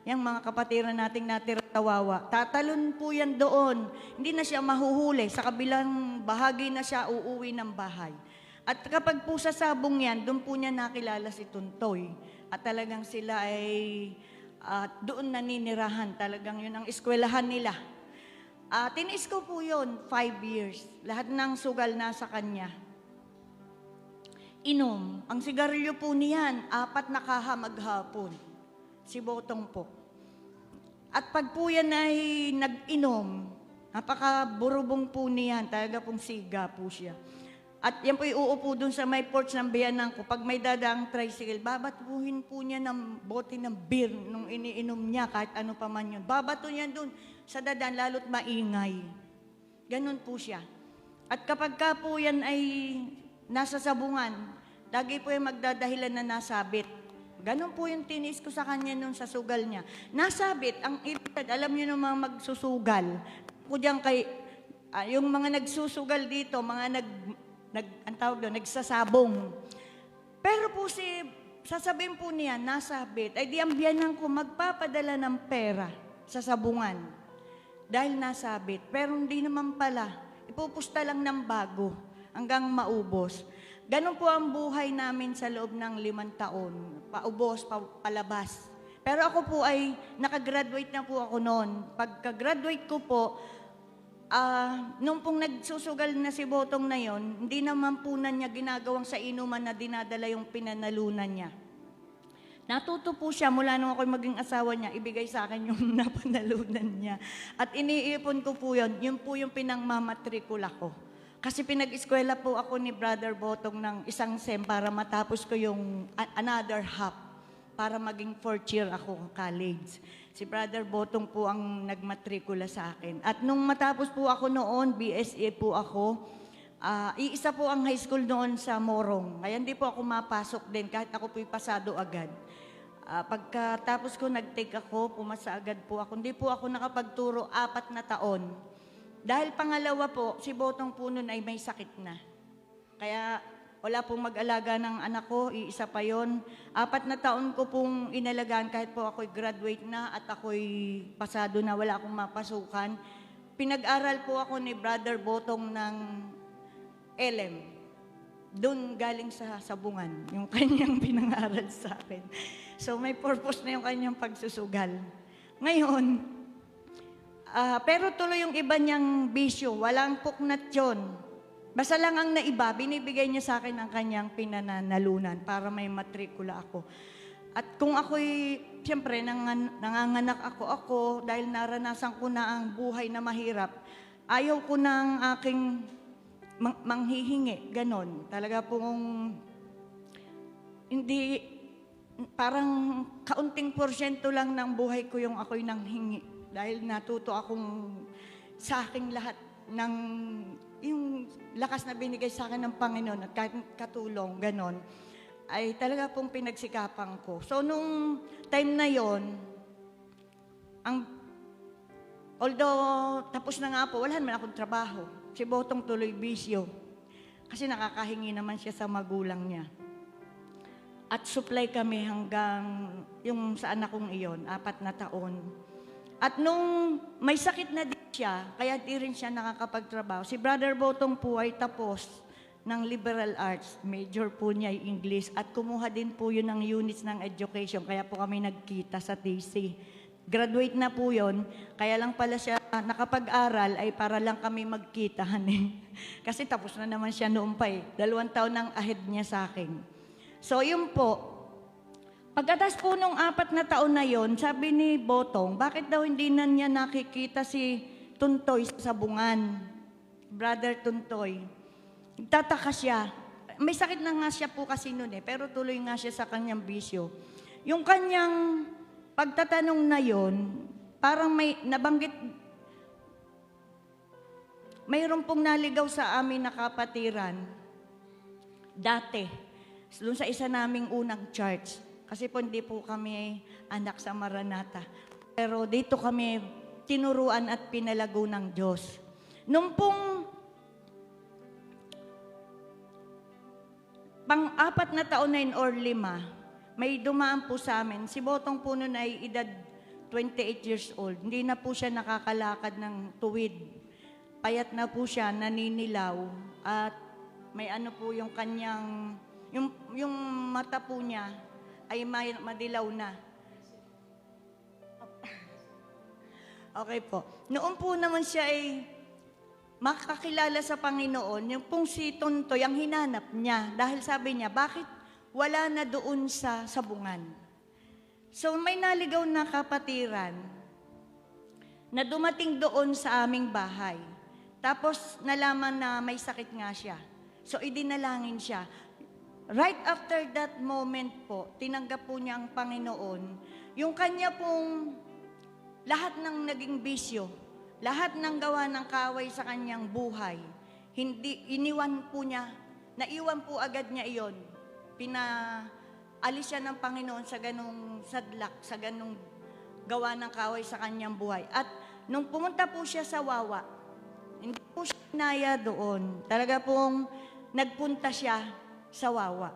yung mga kapatiran nating natira sa Wawa. Tatalon po yan doon. Hindi na siya mahuhuli. Sa kabilang bahagi na siya uuwi ng bahay. At kapag po sa sabong yan, doon po niya nakilala si Tuntoy. At talagang sila ay doon naninirahan. Talagang yun ang eskwelahan nila. Tinis ko po yun, 5 years. Lahat ng sugal nasa kanya. Inom. Ang sigarilyo po niyan, 4 na kaha maghapon. Si Botong po. At pag po yan ay nag-inom, napakaburubong po niyan, talaga pong siga po siya. At yan po uupo dun sa may porch ng biyanan ko. Pag may dadaang tricycle, babatuhin po niya ng bote ng beer nung iniinom niya, kahit ano pa man yun. Babato niya dun sa dadaan, lalo't maingay. Ganun po siya. At kapag ka po yan ay nasa sabungan, lagi po yung magdadahilan na nasabit. Ganon po yung tinis ko sa kanya nung sa sugal niya. Nasabit, ang iritad, alam niyo naman magsusugal. Ako diyan yung mga nagsusugal dito, mga nagsasabong. Pero po sasabihin po niya, nasabit, ay di ang biyanan ko magpapadala ng pera sa sabungan. Dahil nasabit. Pero hindi naman pala, ipupusta lang ng bago hanggang maubos. Ganon po ang buhay namin sa loob ng 5 taon. Paubos, palabas. Pero ako po ay nakagraduate na po ako noon. Pagka-graduate ko po, nung pong nagsusugal na si Botong na yon, hindi naman po na niya ginagawang sa inuman na dinadala yung pinanalunan niya. Natuto po siya mula nung ako'y maging asawa niya, ibigay sa akin yung napanalunan niya. At iniipon ko po yun po yung pinangmamatrikula ko. Kasi pinag-eskwela po ako ni Brother Botong ng 1 SEM para matapos ko yung another half para maging 4th year ako college. Si Brother Botong po ang nagmatrikula sa akin. At nung matapos po ako noon, BSA po ako, iisa po ang high school noon sa Morong. Kaya hindi po ako mapasok din kahit ako po'y pasado agad. Pagkatapos ko nag-take ako, pumasa agad po ako. Hindi po ako nakapagturo 4 na taon. Dahil pangalawa po, si Botong po nun ay may sakit na. Kaya wala pong mag-alaga ng anak ko, iisa pa yon. 4 na taon ko pong inalagaan kahit po ako'y graduate na at ako'y pasado na, wala akong mapasukan. Pinag-aral po ako ni Brother Botong ng LM. Doon galing sa sabungan, yung kanyang pinang-aral sa akin. So may purpose na yung kanyang pagsusugal. Ngayon, pero tuloy yung iba niyang bisyo, walang puknat yun. Basta lang ang naiba, binibigay niya sa akin ang kanyang pinananalunan para may matrikula ako. At kung ako'y, siyempre, nanganganak ako dahil naranasan ko na ang buhay na mahirap, ayaw ko ng aking manghihingi, ganon. Talaga pong hindi parang kaunting porsyento lang ng buhay ko yung ako'y nanghingi. Dahil natuto akong sa aking lahat ng yung lakas na binigay sa akin ng Panginoon at kahit katulong, ganon, ay talaga pong pinagsikapan ko. So, nung time na yon, although tapos na nga po, wala naman akong trabaho. Si Botong tuloy bisyo. Kasi nakakahingi naman siya sa magulang niya. At supply kami hanggang yung sa anak kong iyon, 4 na taon. At nung may sakit na din siya, kaya di rin siya nakakapagtrabaho. Si Brother Botong po ay tapos ng liberal arts. Major po niya ay English. At kumuha din po yun ng units ng education. Kaya po kami nagkita sa TC. Graduate na po yun. Kaya lang pala siya nakapag-aral ay para lang kami magkita. Kasi tapos na naman siya noon pa eh. 2 taon ang ahead niya sa akin. So, yun po. Pagkatas po nung 4 na taon na yon, sabi ni Botong, bakit daw hindi na niya nakikita si Tuntoy sa sabungan? Brother Tuntoy. Nagtataka siya. May sakit na nga siya po kasi noon eh, pero tuloy nga siya sa kanyang bisyo. Yung kanyang pagtatanong na yon, parang may nabanggit, mayroon pong naligaw sa amin na kapatiran. Dati. Doon sa isa naming unang church. Kasi po hindi po kami anak sa Maranatha. Pero dito kami tinuruan at pinalago ng Diyos. Nung pong pang-4 na taon na yun or 5, may dumaan po sa amin. Si Botong po noon ay edad 28 years old. Hindi na po siya nakakalakad ng tuwid. Payat na po siya, naninilaw. At may ano po yung kanyang... Yung mata po niya ay madilaw na. Okay po. Noon po naman siya ay makakilala sa Panginoon, yung pong si Tontoy, ang hinanap niya. Dahil sabi niya, bakit wala na doon sa sabungan? So may naligaw na kapatiran na dumating doon sa aming bahay. Tapos nalaman na may sakit nga siya. So idinalangin siya. Right after that moment po, tinanggap po niya ang Panginoon. Yung kanya pong lahat ng naging bisyo, lahat ng gawa ng kaway sa kanyang buhay, hindi iniwan po niya, naiwan po agad niya iyon. Pinaalis siya ng Panginoon sa ganung sadlak, sa ganung gawa ng kaway sa kanyang buhay. At nung pumunta po siya sa Wawa, hindi po siya inaya doon. Talaga pong nagpunta siya sa Wawa.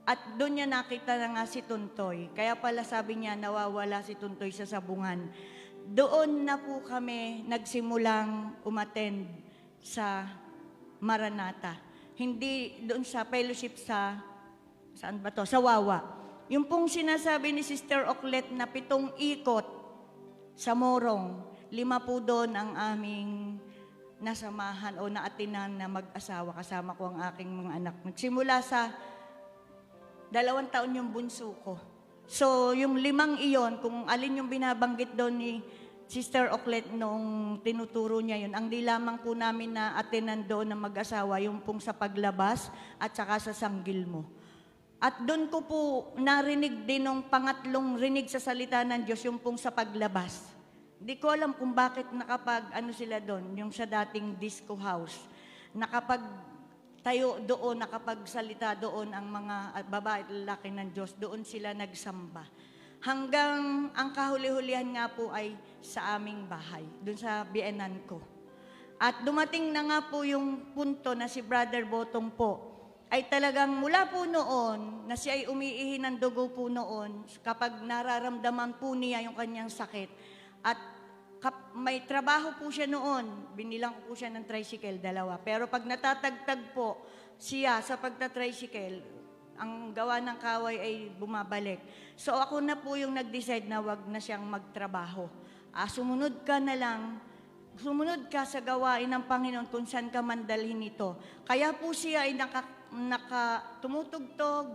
At doon niya nakita na nga si Tuntoy. Kaya pala sabi niya, nawawala si Tuntoy sa sabungan. Doon na po kami nagsimulang umattend sa Maranatha. Hindi doon sa fellowship sa, saan ba to? Sa Wawa. Yung pong sinasabi ni Sister Oklet na 7 ikot sa Morong, 5 po doon ang aming nasamahan o naatinan na mag-asawa. Kasama ko ang aking mga anak. Nagsimula sa 2 taon yung bunso ko. So, yung 5 iyon, kung alin yung binabanggit doon ni Sister Oklet nung tinuturo niya yun, ang di lamang po namin na atinan doon na mag-asawa, yung pong sa paglabas at saka sa sanggil mo. At doon ko po narinig din ng pangatlong rinig sa salita ng Diyos, yung pong sa paglabas. Hindi ko alam kung bakit ano sila doon, yung sa dating disco house. Tayo doon, nakapagsalita doon ang mga babae at lalaki ng Diyos, doon sila nagsamba. Hanggang ang kahuli-hulihan nga po ay sa aming bahay, doon sa biyenan ko. At dumating na nga po yung punto na si Brother Botong po, ay talagang mula po noon, na siya ay umiihi ng dugo po noon, kapag nararamdaman po niya yung kanyang sakit. At may trabaho po siya noon, binilang ko po siya ng tricycle, 2. Pero pag natatagtag po siya sa pagta-tricycle, ang gawa ng kaway ay bumabalik. So ako na po yung nag-decide na wag na siyang magtrabaho. Sumunod ka na lang, sumunod ka sa gawain ng Panginoon kung saan ka mandalhin ito. Kaya po siya ay tumutugtog,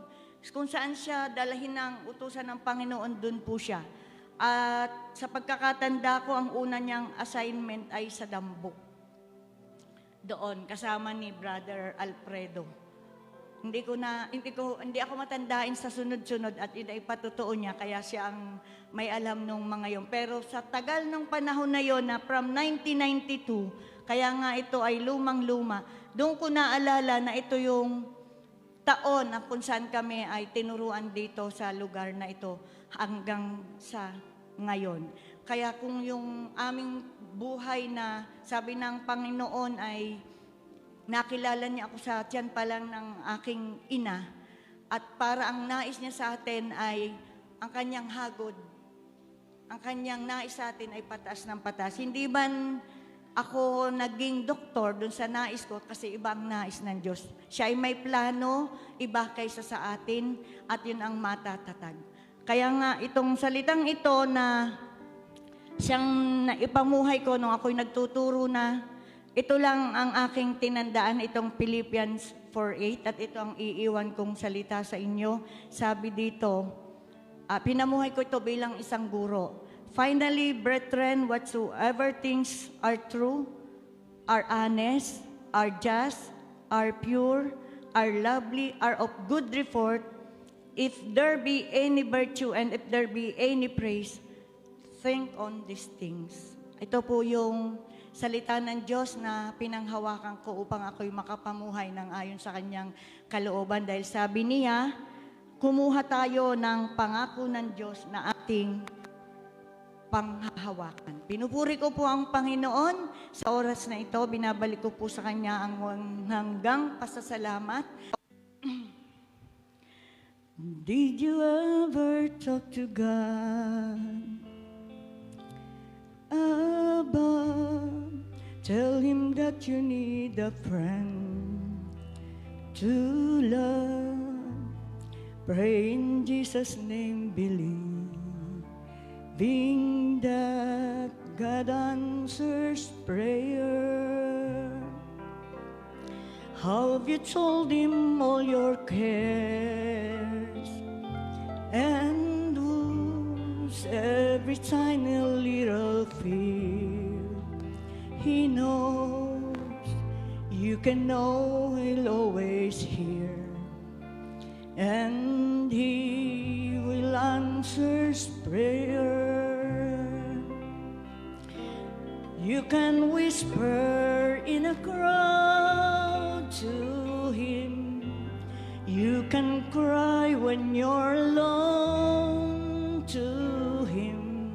kung saan siya dalahin ng utusan ng Panginoon, dun po siya. At sa pagkakatanda ko, ang una niyang assignment ay sa Dambok. Doon, kasama ni Brother Alfredo. Hindi ako matandain sa sunod-sunod at yun ay patotoo niya, kaya siya ang may alam nung mga yon. Pero sa tagal ng panahon na yon na from 1992, kaya nga ito ay lumang-luma, doon ko naalala na ito yung taon na kung saan kami ay tinuruan dito sa lugar na ito hanggang sa ngayon. Kaya kung yung aming buhay na sabi ng Panginoon ay nakilala niya ako sa tiyan pa lang ng aking ina at para ang nais niya sa atin ay ang kanyang hagod, ang kanyang nais sa atin ay pataas ng pataas. Hindi man ako naging doktor dun sa nais ko kasi iba ang nais ng Diyos. Siya ay may plano, iba kaysa sa atin at yun ang matatatag. Kaya nga itong salitang ito na siyang naipamuhay ko nung ako'y nagtuturo na, ito lang ang aking tinandaan, itong Philippians 4:8 at ito ang iiwan kong salita sa inyo. Sabi dito, pinamuhay ko ito bilang isang guro. Finally, brethren, whatsoever things are true, are honest, are just, are pure, are lovely, are of good report, if there be any virtue and if there be any praise, think on these things. Ito po yung salita ng Diyos na pinanghawakan ko upang ako'y makapamuhay ng ayon sa kanyang kalooban. Dahil sabi niya, kumuha tayo ng pangako ng Diyos na ating panghahawakan. Pinupuri ko po ang Panginoon sa oras na ito. Binabalik ko po sa Kanya ang hanggang pasasalamat. Did you ever talk to God about, tell Him that you need a friend to love, pray in Jesus' name, believing that God answers prayer? How have you told Him all your cares and woes, every tiny little fear? He knows, you can know He'll always hear, and He will answer prayer. You can whisper in a crowd to Him, you can cry when you're alone to Him.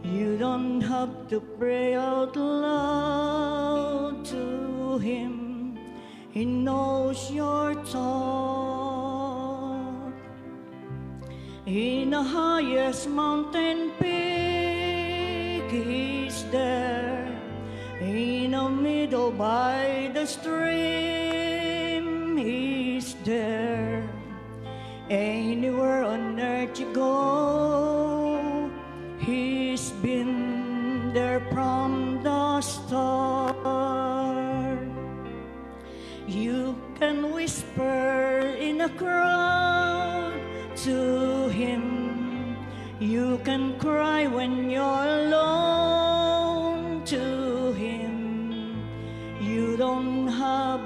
You don't have to pray out loud to Him. He knows your thought. In the highest mountain peak, He's there. In the middle by the stream, He's there. Anywhere on earth you go, He's been there from the start. You can whisper in a crowd to Him. You can cry when you're alone to Him. You don't have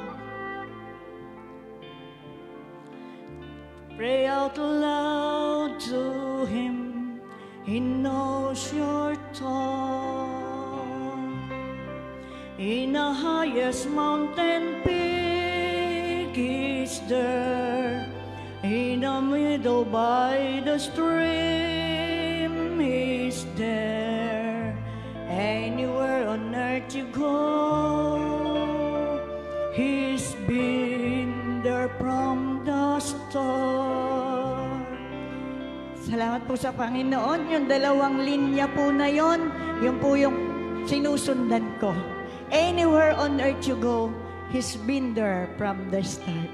pray out loud to Him. He knows your thought. In the highest mountain peak, He's there. In the middle by the stream, He's there. Anywhere on earth you go, He's been there from the start. Salamat po sa Panginoon. Yung dalawang linya po na yon, yun po yung sinusundan ko. Anywhere on earth you go, He's been there from the start.